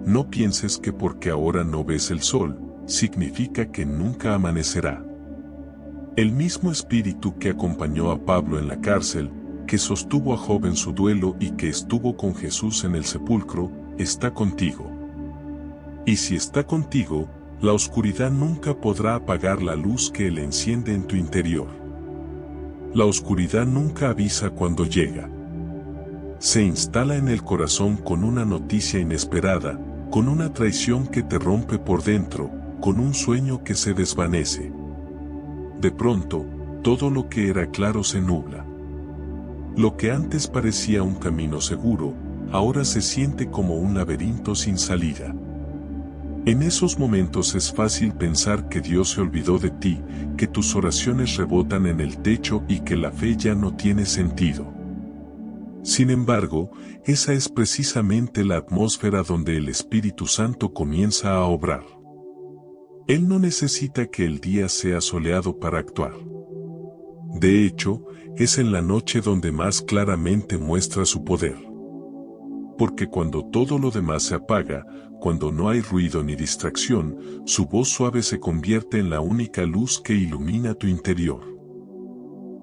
No pienses que porque ahora no ves el sol, significa que nunca amanecerá. El mismo Espíritu que acompañó a Pablo en la cárcel, que sostuvo a Job en su duelo y que estuvo con Jesús en el sepulcro, está contigo. Y si está contigo, la oscuridad nunca podrá apagar la luz que Él enciende en tu interior. La oscuridad nunca avisa cuando llega. Se instala en el corazón con una noticia inesperada, con una traición que te rompe por dentro, con un sueño que se desvanece. De pronto, todo lo que era claro se nubla. Lo que antes parecía un camino seguro, ahora se siente como un laberinto sin salida. En esos momentos es fácil pensar que Dios se olvidó de ti, que tus oraciones rebotan en el techo y que la fe ya no tiene sentido. Sin embargo, esa es precisamente la atmósfera donde el Espíritu Santo comienza a obrar. Él no necesita que el día sea soleado para actuar. De hecho, es en la noche donde más claramente muestra su poder. Porque cuando todo lo demás se apaga, cuando no hay ruido ni distracción, su voz suave se convierte en la única luz que ilumina tu interior.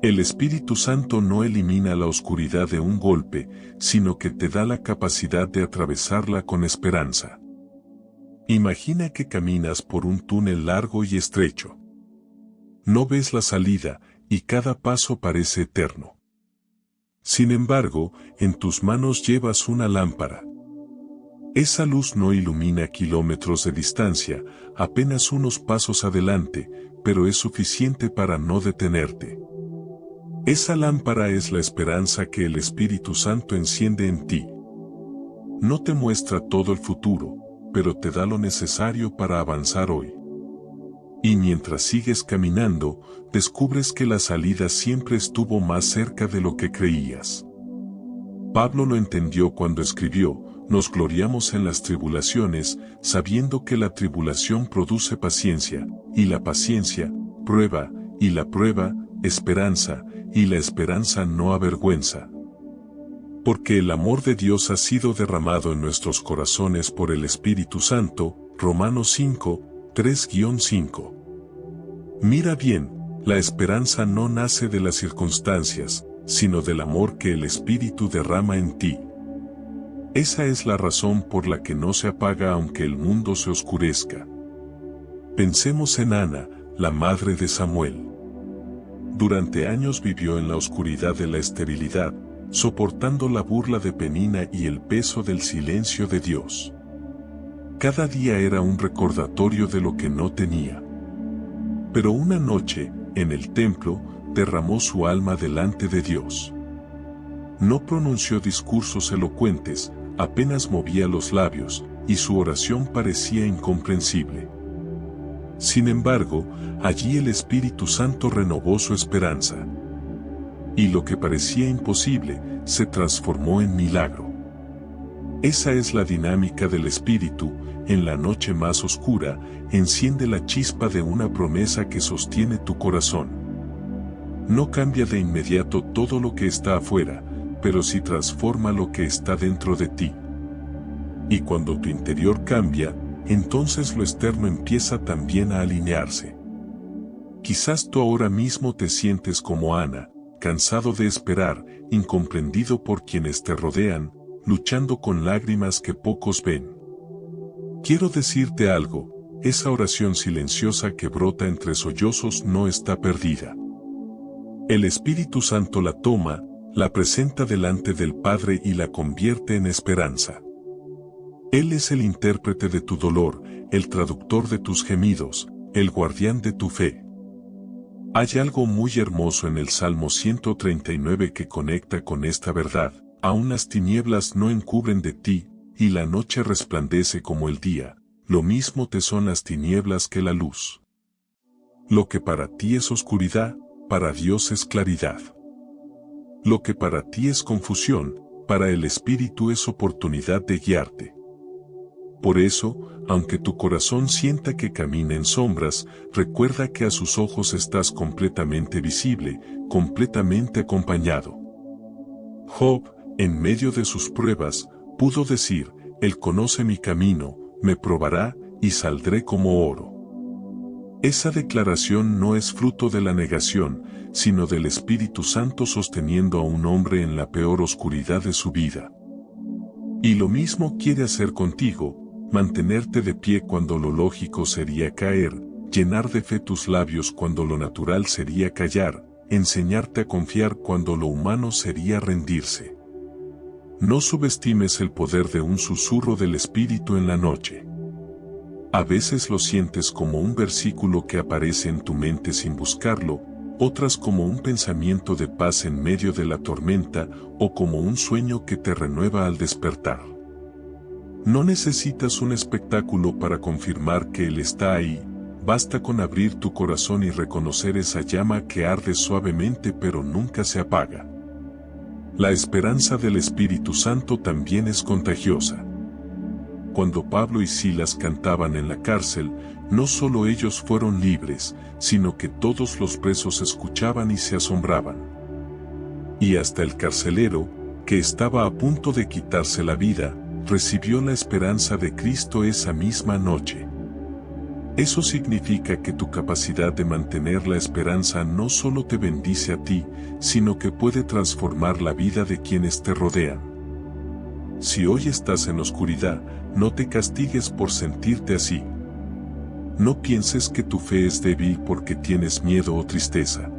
El Espíritu Santo no elimina la oscuridad de un golpe, sino que te da la capacidad de atravesarla con esperanza. Imagina que caminas por un túnel largo y estrecho. No ves la salida, y cada paso parece eterno. Sin embargo, en tus manos llevas una lámpara. Esa luz no ilumina kilómetros de distancia, apenas unos pasos adelante, pero es suficiente para no detenerte. Esa lámpara es la esperanza que el Espíritu Santo enciende en ti. No te muestra todo el futuro, pero te da lo necesario para avanzar hoy. Y mientras sigues caminando, descubres que la salida siempre estuvo más cerca de lo que creías. Pablo lo entendió cuando escribió: nos gloriamos en las tribulaciones, sabiendo que la tribulación produce paciencia, y la paciencia, prueba, y la prueba, esperanza, y la esperanza no avergüenza. Porque el amor de Dios ha sido derramado en nuestros corazones por el Espíritu Santo, Romanos 5, 3-5. Mira bien, la esperanza no nace de las circunstancias, sino del amor que el Espíritu derrama en ti. Esa es la razón por la que no se apaga aunque el mundo se oscurezca. Pensemos en Ana, la madre de Samuel. Durante años vivió en la oscuridad de la esterilidad, soportando la burla de Penina y el peso del silencio de Dios. Cada día era un recordatorio de lo que no tenía. Pero una noche, en el templo, derramó su alma delante de Dios. No pronunció discursos elocuentes, apenas movía los labios, y su oración parecía incomprensible. Sin embargo, allí el Espíritu Santo renovó su esperanza. Y lo que parecía imposible, se transformó en milagro. Esa es la dinámica del Espíritu. En la noche más oscura, enciende la chispa de una promesa que sostiene tu corazón. No cambia de inmediato todo lo que está afuera, pero sí transforma lo que está dentro de ti. Y cuando tu interior cambia, entonces lo externo empieza también a alinearse. Quizás tú ahora mismo te sientes como Ana, cansado de esperar, incomprendido por quienes te rodean, luchando con lágrimas que pocos ven. Quiero decirte algo, esa oración silenciosa que brota entre sollozos no está perdida. El Espíritu Santo la toma, la presenta delante del Padre y la convierte en esperanza. Él es el intérprete de tu dolor, el traductor de tus gemidos, el guardián de tu fe. Hay algo muy hermoso en el Salmo 139 que conecta con esta verdad: aún las tinieblas no encubren de ti, y la noche resplandece como el día, lo mismo te son las tinieblas que la luz. Lo que para ti es oscuridad, para Dios es claridad. Lo que para ti es confusión, para el Espíritu es oportunidad de guiarte. Por eso, aunque tu corazón sienta que camina en sombras, recuerda que a sus ojos estás completamente visible, completamente acompañado. Job, en medio de sus pruebas, pudo decir: Él conoce mi camino, me probará, y saldré como oro. Esa declaración no es fruto de la negación, sino del Espíritu Santo sosteniendo a un hombre en la peor oscuridad de su vida. Y lo mismo quiere hacer contigo: mantenerte de pie cuando lo lógico sería caer, llenar de fe tus labios cuando lo natural sería callar, enseñarte a confiar cuando lo humano sería rendirse. No subestimes el poder de un susurro del Espíritu en la noche. A veces lo sientes como un versículo que aparece en tu mente sin buscarlo, otras como un pensamiento de paz en medio de la tormenta, o como un sueño que te renueva al despertar. No necesitas un espectáculo para confirmar que Él está ahí, basta con abrir tu corazón y reconocer esa llama que arde suavemente pero nunca se apaga. La esperanza del Espíritu Santo también es contagiosa. Cuando Pablo y Silas cantaban en la cárcel, no solo ellos fueron libres, sino que todos los presos escuchaban y se asombraban. Y hasta el carcelero, que estaba a punto de quitarse la vida, recibió la esperanza de Cristo esa misma noche. Eso significa que tu capacidad de mantener la esperanza no solo te bendice a ti, sino que puede transformar la vida de quienes te rodean. Si hoy estás en oscuridad, no te castigues por sentirte así. No pienses que tu fe es débil porque tienes miedo o tristeza.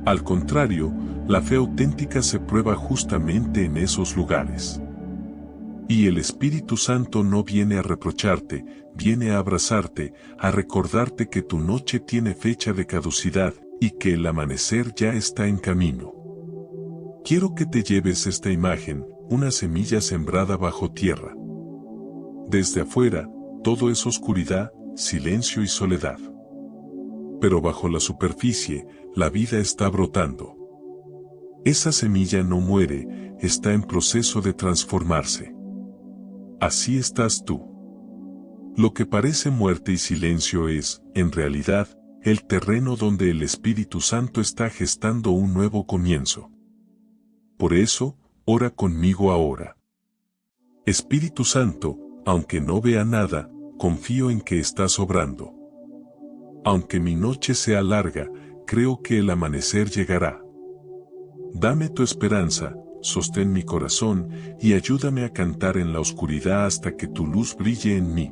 Al contrario, la fe auténtica se prueba justamente en esos lugares. Y el Espíritu Santo no viene a reprocharte, viene a abrazarte, a recordarte que tu noche tiene fecha de caducidad y que el amanecer ya está en camino. Quiero que te lleves esta imagen, una semilla sembrada bajo tierra. Desde afuera, todo es oscuridad, silencio y soledad. Pero bajo la superficie, la vida está brotando. Esa semilla no muere, está en proceso de transformarse. Así estás tú. Lo que parece muerte y silencio es, en realidad, el terreno donde el Espíritu Santo está gestando un nuevo comienzo. Por eso, ora conmigo ahora. Espíritu Santo, aunque no vea nada, confío en que estás obrando. Aunque mi noche sea larga, creo que el amanecer llegará. Dame tu esperanza, sostén mi corazón y ayúdame a cantar en la oscuridad hasta que tu luz brille en mí.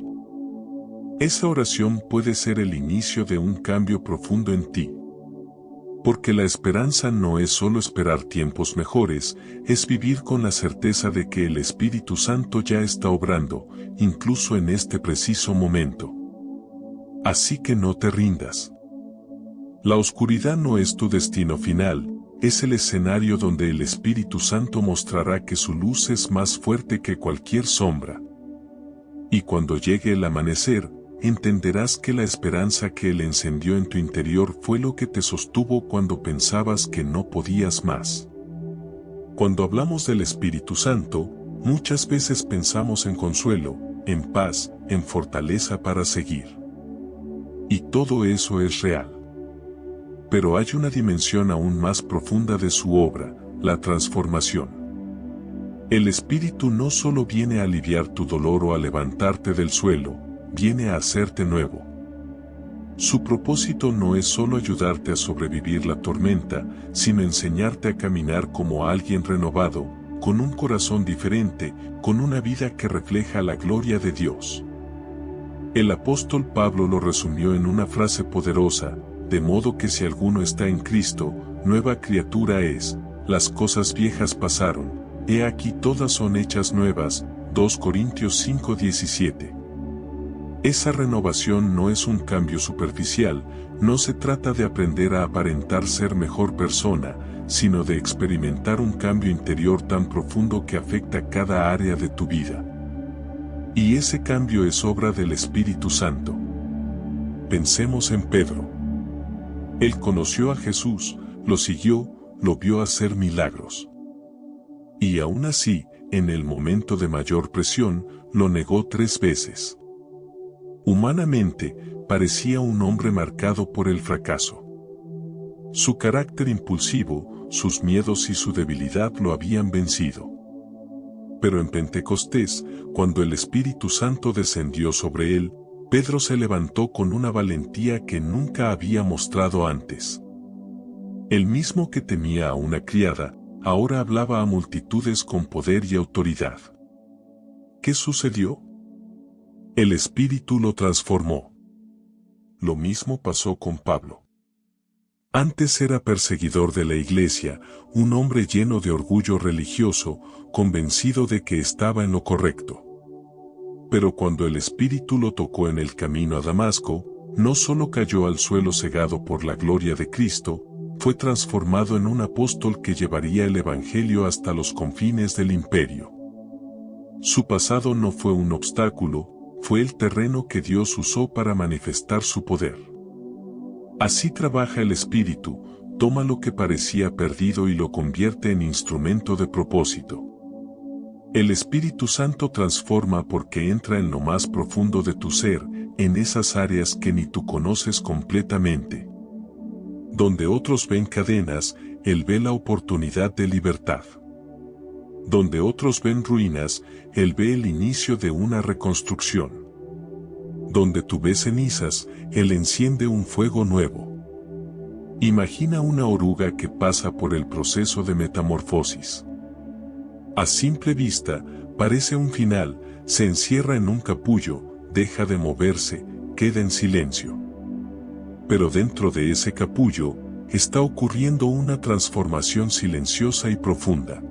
Esa oración puede ser el inicio de un cambio profundo en ti. Porque la esperanza no es solo esperar tiempos mejores, es vivir con la certeza de que el Espíritu Santo ya está obrando, incluso en este preciso momento. Así que no te rindas. La oscuridad no es tu destino final, es el escenario donde el Espíritu Santo mostrará que su luz es más fuerte que cualquier sombra. Y cuando llegue el amanecer, entenderás que la esperanza que Él encendió en tu interior fue lo que te sostuvo cuando pensabas que no podías más. Cuando hablamos del Espíritu Santo, muchas veces pensamos en consuelo, en paz, en fortaleza para seguir. Y todo eso es real. Pero hay una dimensión aún más profunda de su obra, la transformación. El Espíritu no solo viene a aliviar tu dolor o a levantarte del suelo, viene a hacerte nuevo. Su propósito no es solo ayudarte a sobrevivir la tormenta, sino enseñarte a caminar como alguien renovado, con un corazón diferente, con una vida que refleja la gloria de Dios. El apóstol Pablo lo resumió en una frase poderosa, de modo que si alguno está en Cristo, nueva criatura es, las cosas viejas pasaron, he aquí todas son hechas nuevas, 2 Corintios 5:17. Esa renovación no es un cambio superficial, no se trata de aprender a aparentar ser mejor persona, sino de experimentar un cambio interior tan profundo que afecta cada área de tu vida. Y ese cambio es obra del Espíritu Santo. Pensemos en Pedro. Él conoció a Jesús, lo siguió, lo vio hacer milagros. Y aún así, en el momento de mayor presión, lo negó 3 veces. Humanamente, parecía un hombre marcado por el fracaso. Su carácter impulsivo, sus miedos y su debilidad lo habían vencido. Pero en Pentecostés, cuando el Espíritu Santo descendió sobre él, Pedro se levantó con una valentía que nunca había mostrado antes. El mismo que temía a una criada, ahora hablaba a multitudes con poder y autoridad. ¿Qué sucedió? El Espíritu lo transformó. Lo mismo pasó con Pablo. Antes era perseguidor de la iglesia, un hombre lleno de orgullo religioso, convencido de que estaba en lo correcto. Pero cuando el Espíritu lo tocó en el camino a Damasco, no solo cayó al suelo cegado por la gloria de Cristo, fue transformado en un apóstol que llevaría el Evangelio hasta los confines del imperio. Su pasado no fue un obstáculo, fue el terreno que Dios usó para manifestar su poder. Así trabaja el Espíritu, toma lo que parecía perdido y lo convierte en instrumento de propósito. El Espíritu Santo transforma porque entra en lo más profundo de tu ser, en esas áreas que ni tú conoces completamente. Donde otros ven cadenas, Él ve la oportunidad de libertad. Donde otros ven ruinas, Él ve el inicio de una reconstrucción. Donde tú ves cenizas, Él enciende un fuego nuevo. Imagina una oruga que pasa por el proceso de metamorfosis. A simple vista, parece un final, se encierra en un capullo, deja de moverse, queda en silencio. Pero dentro de ese capullo, está ocurriendo una transformación silenciosa y profunda.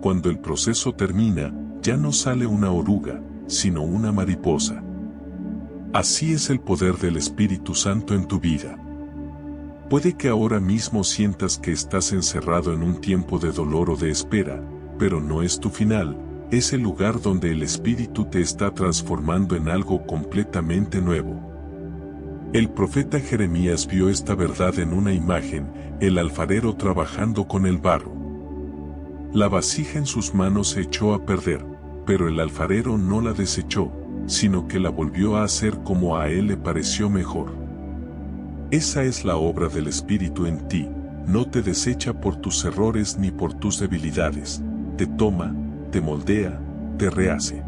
Cuando el proceso termina, ya no sale una oruga, sino una mariposa. Así es el poder del Espíritu Santo en tu vida. Puede que ahora mismo sientas que estás encerrado en un tiempo de dolor o de espera, pero no es tu final, es el lugar donde el Espíritu te está transformando en algo completamente nuevo. El profeta Jeremías vio esta verdad en una imagen, el alfarero trabajando con el barro. La vasija en sus manos se echó a perder, pero el alfarero no la desechó, sino que la volvió a hacer como a él le pareció mejor. Esa es la obra del Espíritu en ti, no te desecha por tus errores ni por tus debilidades, te toma, te moldea, te rehace.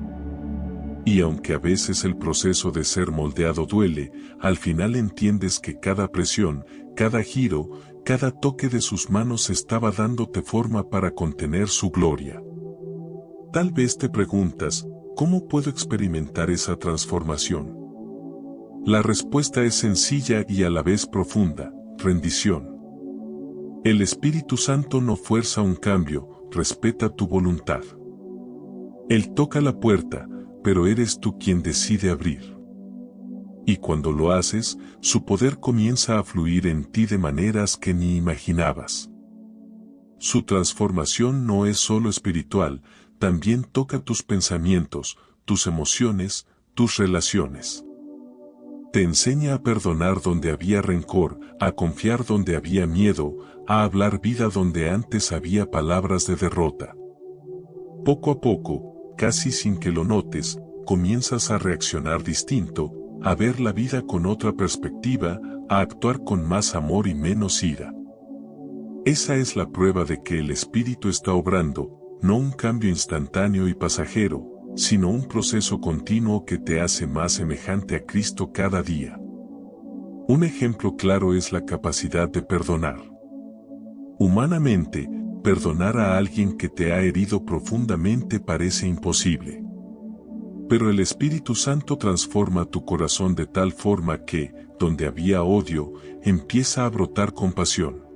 Y aunque a veces el proceso de ser moldeado duele, al final entiendes que cada presión, cada giro, cada toque de sus manos estaba dándote forma para contener su gloria. Tal vez te preguntas, ¿cómo puedo experimentar esa transformación? La respuesta es sencilla y a la vez profunda: rendición. El Espíritu Santo no fuerza un cambio, respeta tu voluntad. Él toca la puerta, pero eres tú quien decide abrir. Y cuando lo haces, su poder comienza a fluir en ti de maneras que ni imaginabas. Su transformación no es solo espiritual, también toca tus pensamientos, tus emociones, tus relaciones. Te enseña a perdonar donde había rencor, a confiar donde había miedo, a hablar vida donde antes había palabras de derrota. Poco a poco, casi sin que lo notes, comienzas a reaccionar distinto, a ver la vida con otra perspectiva, a actuar con más amor y menos ira. Esa es la prueba de que el Espíritu está obrando, no un cambio instantáneo y pasajero, sino un proceso continuo que te hace más semejante a Cristo cada día. Un ejemplo claro es la capacidad de perdonar. Humanamente, perdonar a alguien que te ha herido profundamente parece imposible. Pero el Espíritu Santo transforma tu corazón de tal forma que, donde había odio, empieza a brotar compasión.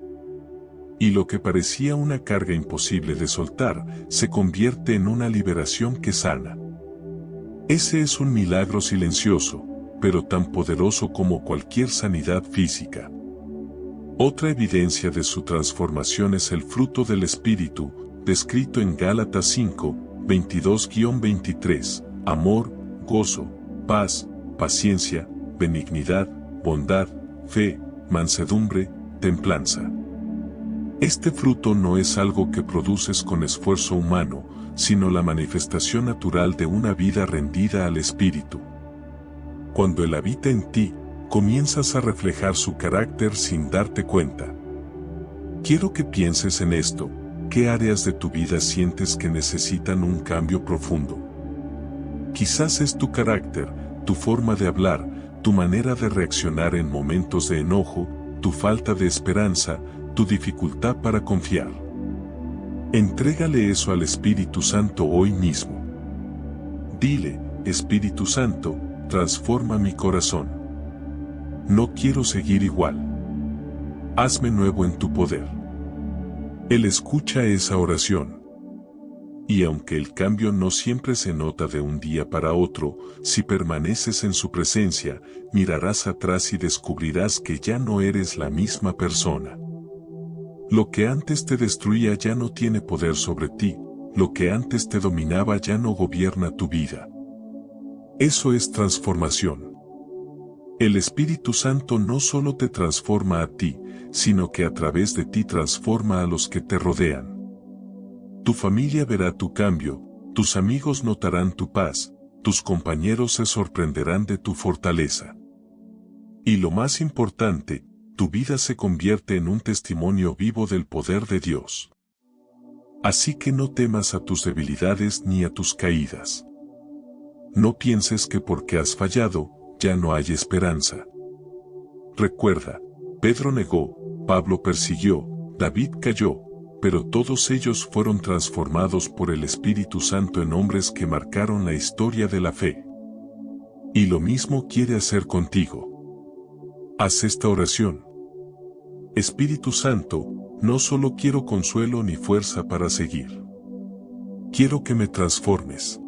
Y lo que parecía una carga imposible de soltar, se convierte en una liberación que sana. Ese es un milagro silencioso, pero tan poderoso como cualquier sanidad física. Otra evidencia de su transformación es el fruto del Espíritu, descrito en Gálatas 5, 22-23, amor, gozo, paz, paciencia, benignidad, bondad, fe, mansedumbre, templanza. Este fruto no es algo que produces con esfuerzo humano, sino la manifestación natural de una vida rendida al Espíritu. Cuando Él habita en ti, comienzas a reflejar su carácter sin darte cuenta. Quiero que pienses en esto: ¿qué áreas de tu vida sientes que necesitan un cambio profundo? Quizás es tu carácter, tu forma de hablar, tu manera de reaccionar en momentos de enojo, tu falta de esperanza, tu dificultad para confiar. Entrégale eso al Espíritu Santo hoy mismo. Dile: Espíritu Santo, transforma mi corazón. No quiero seguir igual. Hazme nuevo en tu poder. Él escucha esa oración. Y aunque el cambio no siempre se nota de un día para otro, si permaneces en su presencia, mirarás atrás y descubrirás que ya no eres la misma persona. Lo que antes te destruía ya no tiene poder sobre ti, lo que antes te dominaba ya no gobierna tu vida. Eso es transformación. El Espíritu Santo no solo te transforma a ti, sino que a través de ti transforma a los que te rodean. Tu familia verá tu cambio, tus amigos notarán tu paz, tus compañeros se sorprenderán de tu fortaleza. Y lo más importante, tu vida se convierte en un testimonio vivo del poder de Dios. Así que no temas a tus debilidades ni a tus caídas. No pienses que porque has fallado, ya no hay esperanza. Recuerda, Pedro negó, Pablo persiguió, David cayó, pero todos ellos fueron transformados por el Espíritu Santo en hombres que marcaron la historia de la fe. Y lo mismo quiere hacer contigo. Haz esta oración. Espíritu Santo, no solo quiero consuelo ni fuerza para seguir. Quiero que me transformes.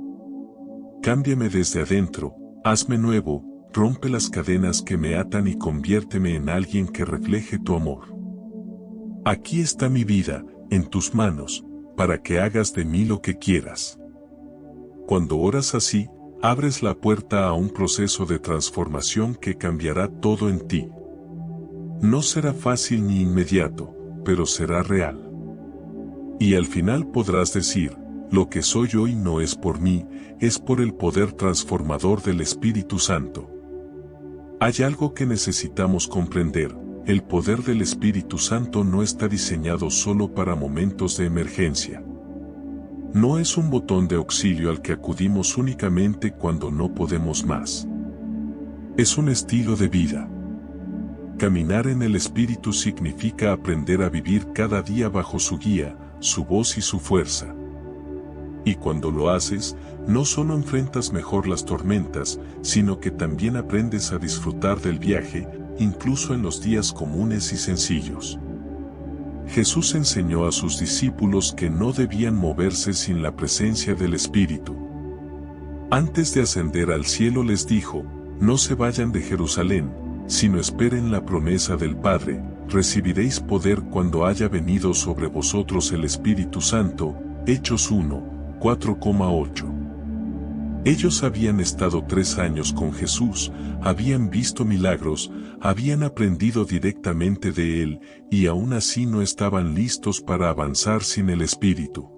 Cámbiame desde adentro, hazme nuevo, rompe las cadenas que me atan y conviérteme en alguien que refleje tu amor. Aquí está mi vida, en tus manos, para que hagas de mí lo que quieras. Cuando oras así, abres la puerta a un proceso de transformación que cambiará todo en ti. No será fácil ni inmediato, pero será real. Y al final podrás decir, lo que soy hoy no es por mí, es por el poder transformador del Espíritu Santo. Hay algo que necesitamos comprender, el poder del Espíritu Santo no está diseñado solo para momentos de emergencia. No es un botón de auxilio al que acudimos únicamente cuando no podemos más. Es un estilo de vida. Caminar en el Espíritu significa aprender a vivir cada día bajo su guía, su voz y su fuerza. Y cuando lo haces, no solo enfrentas mejor las tormentas, sino que también aprendes a disfrutar del viaje, incluso en los días comunes y sencillos. Jesús enseñó a sus discípulos que no debían moverse sin la presencia del Espíritu. Antes de ascender al cielo les dijo, no se vayan de Jerusalén, sino esperen la promesa del Padre, recibiréis poder cuando haya venido sobre vosotros el Espíritu Santo. Hechos 1, 4,8. Ellos habían estado 3 años con Jesús, habían visto milagros, habían aprendido directamente de Él, y aún así no estaban listos para avanzar sin el Espíritu.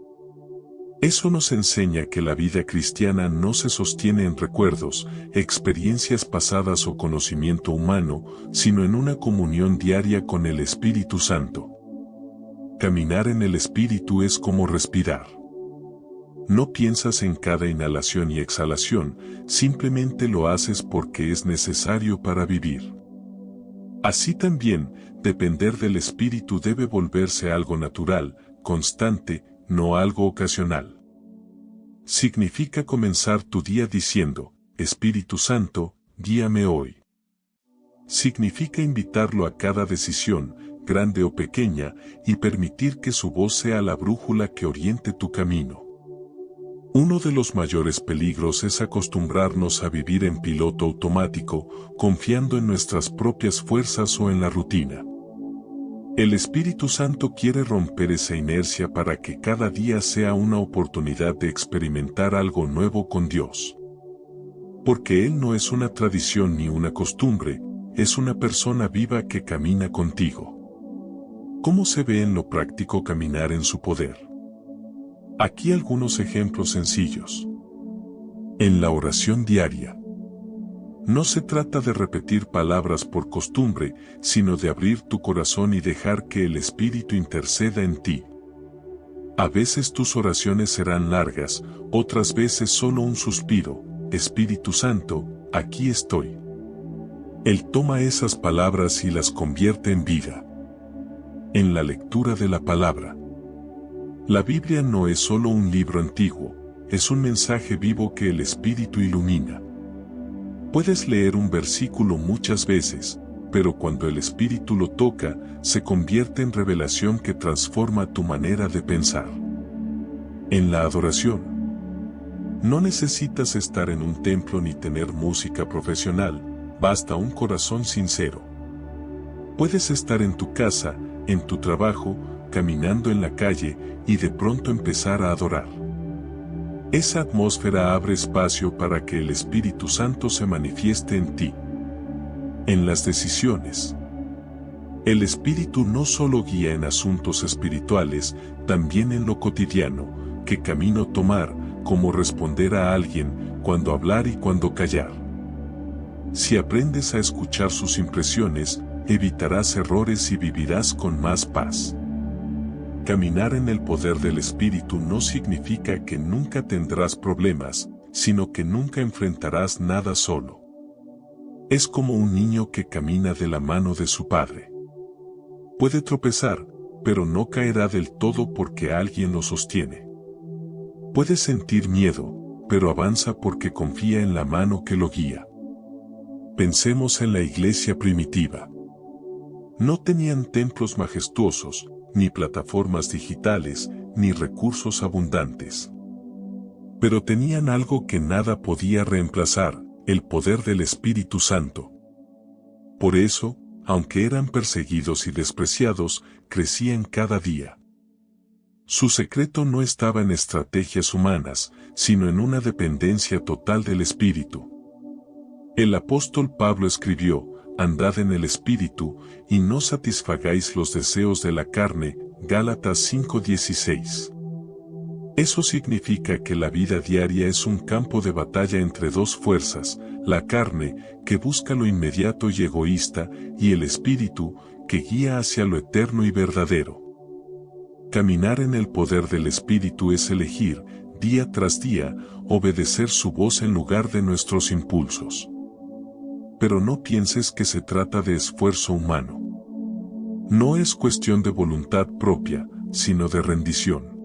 Eso nos enseña que la vida cristiana no se sostiene en recuerdos, experiencias pasadas o conocimiento humano, sino en una comunión diaria con el Espíritu Santo. Caminar en el Espíritu es como respirar. No piensas en cada inhalación y exhalación, simplemente lo haces porque es necesario para vivir. Así también, depender del Espíritu debe volverse algo natural, constante, no algo ocasional. Significa comenzar tu día diciendo, Espíritu Santo, guíame hoy. Significa invitarlo a cada decisión, grande o pequeña, y permitir que su voz sea la brújula que oriente tu camino. Uno de los mayores peligros es acostumbrarnos a vivir en piloto automático, confiando en nuestras propias fuerzas o en la rutina. El Espíritu Santo quiere romper esa inercia para que cada día sea una oportunidad de experimentar algo nuevo con Dios. Porque Él no es una tradición ni una costumbre, es una persona viva que camina contigo. ¿Cómo se ve en lo práctico caminar en su poder? Aquí algunos ejemplos sencillos. En la oración diaria. No se trata de repetir palabras por costumbre, sino de abrir tu corazón y dejar que el Espíritu interceda en ti. A veces tus oraciones serán largas, otras veces solo un suspiro, Espíritu Santo, aquí estoy. Él toma esas palabras y las convierte en vida. En la lectura de la palabra. La Biblia no es solo un libro antiguo, es un mensaje vivo que el Espíritu ilumina. Puedes leer un versículo muchas veces, pero cuando el Espíritu lo toca, se convierte en revelación que transforma tu manera de pensar. En la adoración. No necesitas estar en un templo ni tener música profesional, basta un corazón sincero. Puedes estar en tu casa, en tu trabajo, caminando en la calle, y de pronto empezar a adorar. Esa atmósfera abre espacio para que el Espíritu Santo se manifieste en ti. En las decisiones. El Espíritu no solo guía en asuntos espirituales, también en lo cotidiano, qué camino tomar, cómo responder a alguien, cuándo hablar y cuándo callar. Si aprendes a escuchar sus impresiones, evitarás errores y vivirás con más paz. Caminar en el poder del Espíritu no significa que nunca tendrás problemas, sino que nunca enfrentarás nada solo. Es como un niño que camina de la mano de su padre. Puede tropezar, pero no caerá del todo porque alguien lo sostiene. Puede sentir miedo, pero avanza porque confía en la mano que lo guía. Pensemos en la iglesia primitiva. No tenían templos majestuosos, ni plataformas digitales, ni recursos abundantes. Pero tenían algo que nada podía reemplazar, el poder del Espíritu Santo. Por eso, aunque eran perseguidos y despreciados, crecían cada día. Su secreto no estaba en estrategias humanas, sino en una dependencia total del Espíritu. El apóstol Pablo escribió: andad en el Espíritu, y no satisfagáis los deseos de la carne, Gálatas 5:16. Eso significa que la vida diaria es un campo de batalla entre dos fuerzas, la carne, que busca lo inmediato y egoísta, y el Espíritu, que guía hacia lo eterno y verdadero. Caminar en el poder del Espíritu es elegir, día tras día, obedecer su voz en lugar de nuestros impulsos. Pero no pienses que se trata de esfuerzo humano. No es cuestión de voluntad propia, sino de rendición.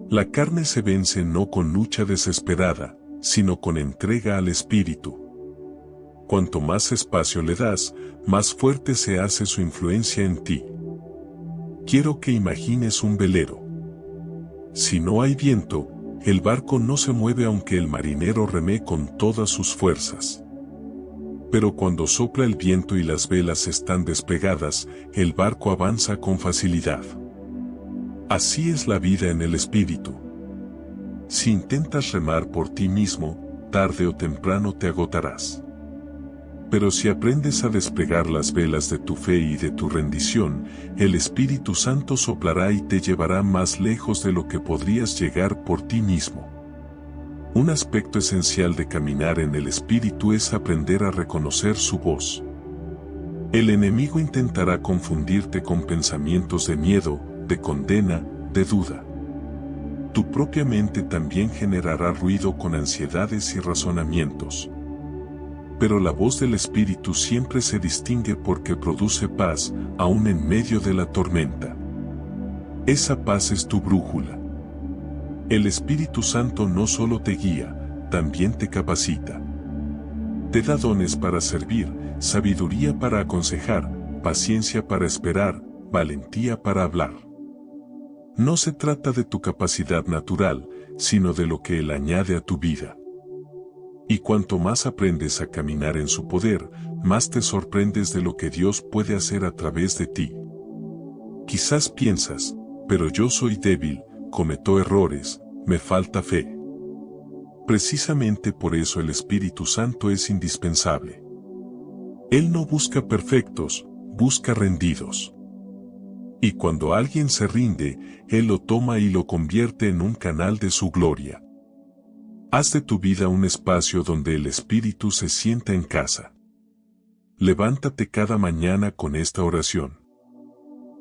La carne se vence no con lucha desesperada, sino con entrega al Espíritu. Cuanto más espacio le das, más fuerte se hace su influencia en ti. Quiero que imagines un velero. Si no hay viento, el barco no se mueve aunque el marinero reme con todas sus fuerzas. Pero cuando sopla el viento y las velas están despegadas, el barco avanza con facilidad. Así es la vida en el Espíritu. Si intentas remar por ti mismo, tarde o temprano te agotarás. Pero si aprendes a desplegar las velas de tu fe y de tu rendición, el Espíritu Santo soplará y te llevará más lejos de lo que podrías llegar por ti mismo. Un aspecto esencial de caminar en el Espíritu es aprender a reconocer su voz. El enemigo intentará confundirte con pensamientos de miedo, de condena, de duda. Tu propia mente también generará ruido con ansiedades y razonamientos. Pero la voz del Espíritu siempre se distingue porque produce paz, aún en medio de la tormenta. Esa paz es tu brújula. El Espíritu Santo no solo te guía, también te capacita. Te da dones para servir, sabiduría para aconsejar, paciencia para esperar, valentía para hablar. No se trata de tu capacidad natural, sino de lo que Él añade a tu vida. Y cuanto más aprendes a caminar en su poder, más te sorprendes de lo que Dios puede hacer a través de ti. Quizás piensas, pero yo soy débil, cometo errores, me falta fe. Precisamente por eso el Espíritu Santo es indispensable. Él no busca perfectos, busca rendidos. Y cuando alguien se rinde, Él lo toma y lo convierte en un canal de su gloria. Haz de tu vida un espacio donde el Espíritu se sienta en casa. Levántate cada mañana con esta oración.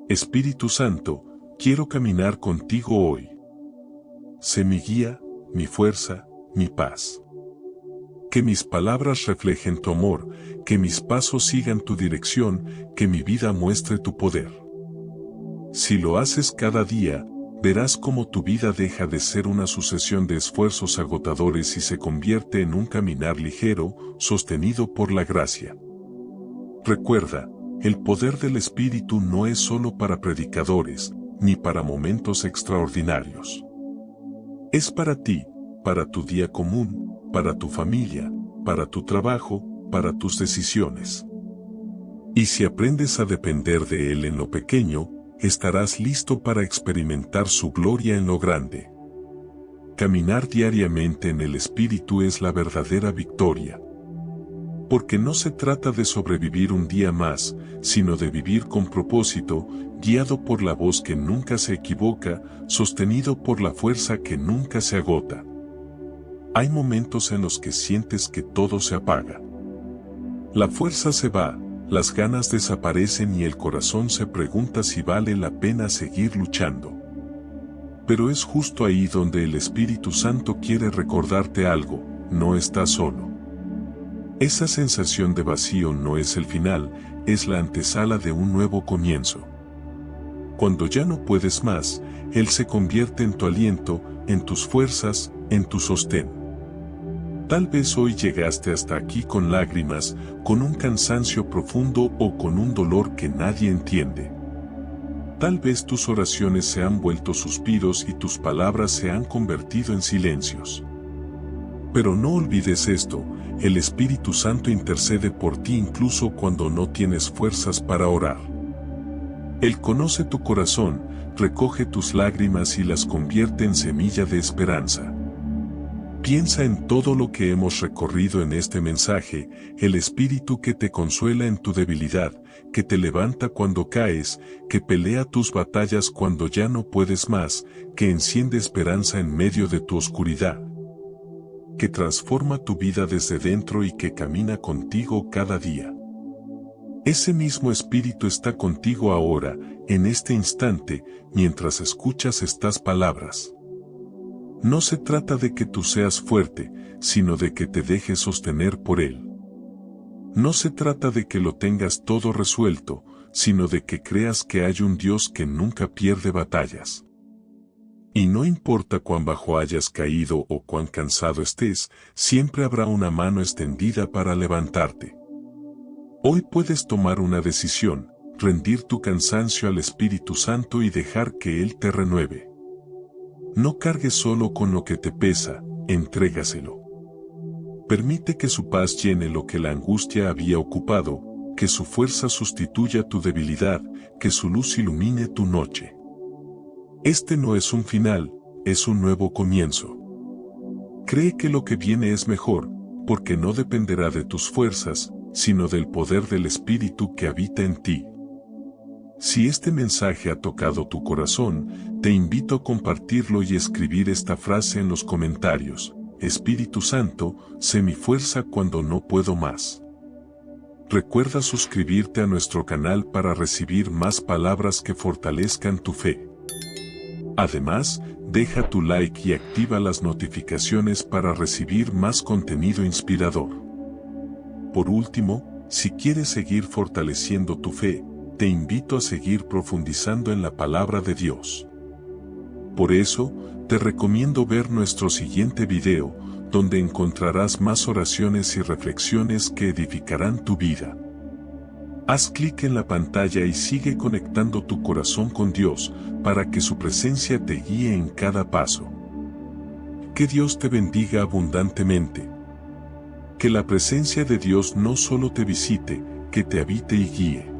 Espíritu Santo, quiero caminar contigo hoy. Sé mi guía, mi fuerza, mi paz. Que mis palabras reflejen tu amor, que mis pasos sigan tu dirección, que mi vida muestre tu poder. Si lo haces cada día, verás cómo tu vida deja de ser una sucesión de esfuerzos agotadores y se convierte en un caminar ligero, sostenido por la gracia. Recuerda, el poder del Espíritu no es solo para predicadores, ni para momentos extraordinarios. Es para ti, para tu día común, para tu familia, para tu trabajo, para tus decisiones. Y si aprendes a depender de Él en lo pequeño, estarás listo para experimentar su gloria en lo grande. Caminar diariamente en el Espíritu es la verdadera victoria. Porque no se trata de sobrevivir un día más, sino de vivir con propósito, guiado por la voz que nunca se equivoca, sostenido por la fuerza que nunca se agota. Hay momentos en los que sientes que todo se apaga. La fuerza se va, las ganas desaparecen y el corazón se pregunta si vale la pena seguir luchando. Pero es justo ahí donde el Espíritu Santo quiere recordarte algo: no estás solo. Esa sensación de vacío no es el final, es la antesala de un nuevo comienzo. Cuando ya no puedes más, Él se convierte en tu aliento, en tus fuerzas, en tu sostén. Tal vez hoy llegaste hasta aquí con lágrimas, con un cansancio profundo o con un dolor que nadie entiende. Tal vez tus oraciones se han vuelto suspiros y tus palabras se han convertido en silencios. Pero no olvides esto: el Espíritu Santo intercede por ti incluso cuando no tienes fuerzas para orar. Él conoce tu corazón, recoge tus lágrimas y las convierte en semilla de esperanza. Piensa en todo lo que hemos recorrido en este mensaje: el Espíritu que te consuela en tu debilidad, que te levanta cuando caes, que pelea tus batallas cuando ya no puedes más, que enciende esperanza en medio de tu oscuridad, que transforma tu vida desde dentro y que camina contigo cada día. Ese mismo Espíritu está contigo ahora, en este instante, mientras escuchas estas palabras. No se trata de que tú seas fuerte, sino de que te dejes sostener por Él. No se trata de que lo tengas todo resuelto, sino de que creas que hay un Dios que nunca pierde batallas. Y no importa cuán bajo hayas caído o cuán cansado estés, siempre habrá una mano extendida para levantarte. Hoy puedes tomar una decisión: rendir tu cansancio al Espíritu Santo y dejar que Él te renueve. No cargues solo con lo que te pesa, entrégaselo. Permite que su paz llene lo que la angustia había ocupado, que su fuerza sustituya tu debilidad, que su luz ilumine tu noche. Este no es un final, es un nuevo comienzo. Cree que lo que viene es mejor, porque no dependerá de tus fuerzas, sino del poder del Espíritu que habita en ti. Si este mensaje ha tocado tu corazón, te invito a compartirlo y escribir esta frase en los comentarios: Espíritu Santo, sé mi fuerza cuando no puedo más. Recuerda suscribirte a nuestro canal para recibir más palabras que fortalezcan tu fe. Además, deja tu like y activa las notificaciones para recibir más contenido inspirador. Por último, si quieres seguir fortaleciendo tu fe, te invito a seguir profundizando en la palabra de Dios. Por eso, te recomiendo ver nuestro siguiente video, donde encontrarás más oraciones y reflexiones que edificarán tu vida. Haz clic en la pantalla y sigue conectando tu corazón con Dios, para que su presencia te guíe en cada paso. Que Dios te bendiga abundantemente. Que la presencia de Dios no solo te visite, que te habite y guíe.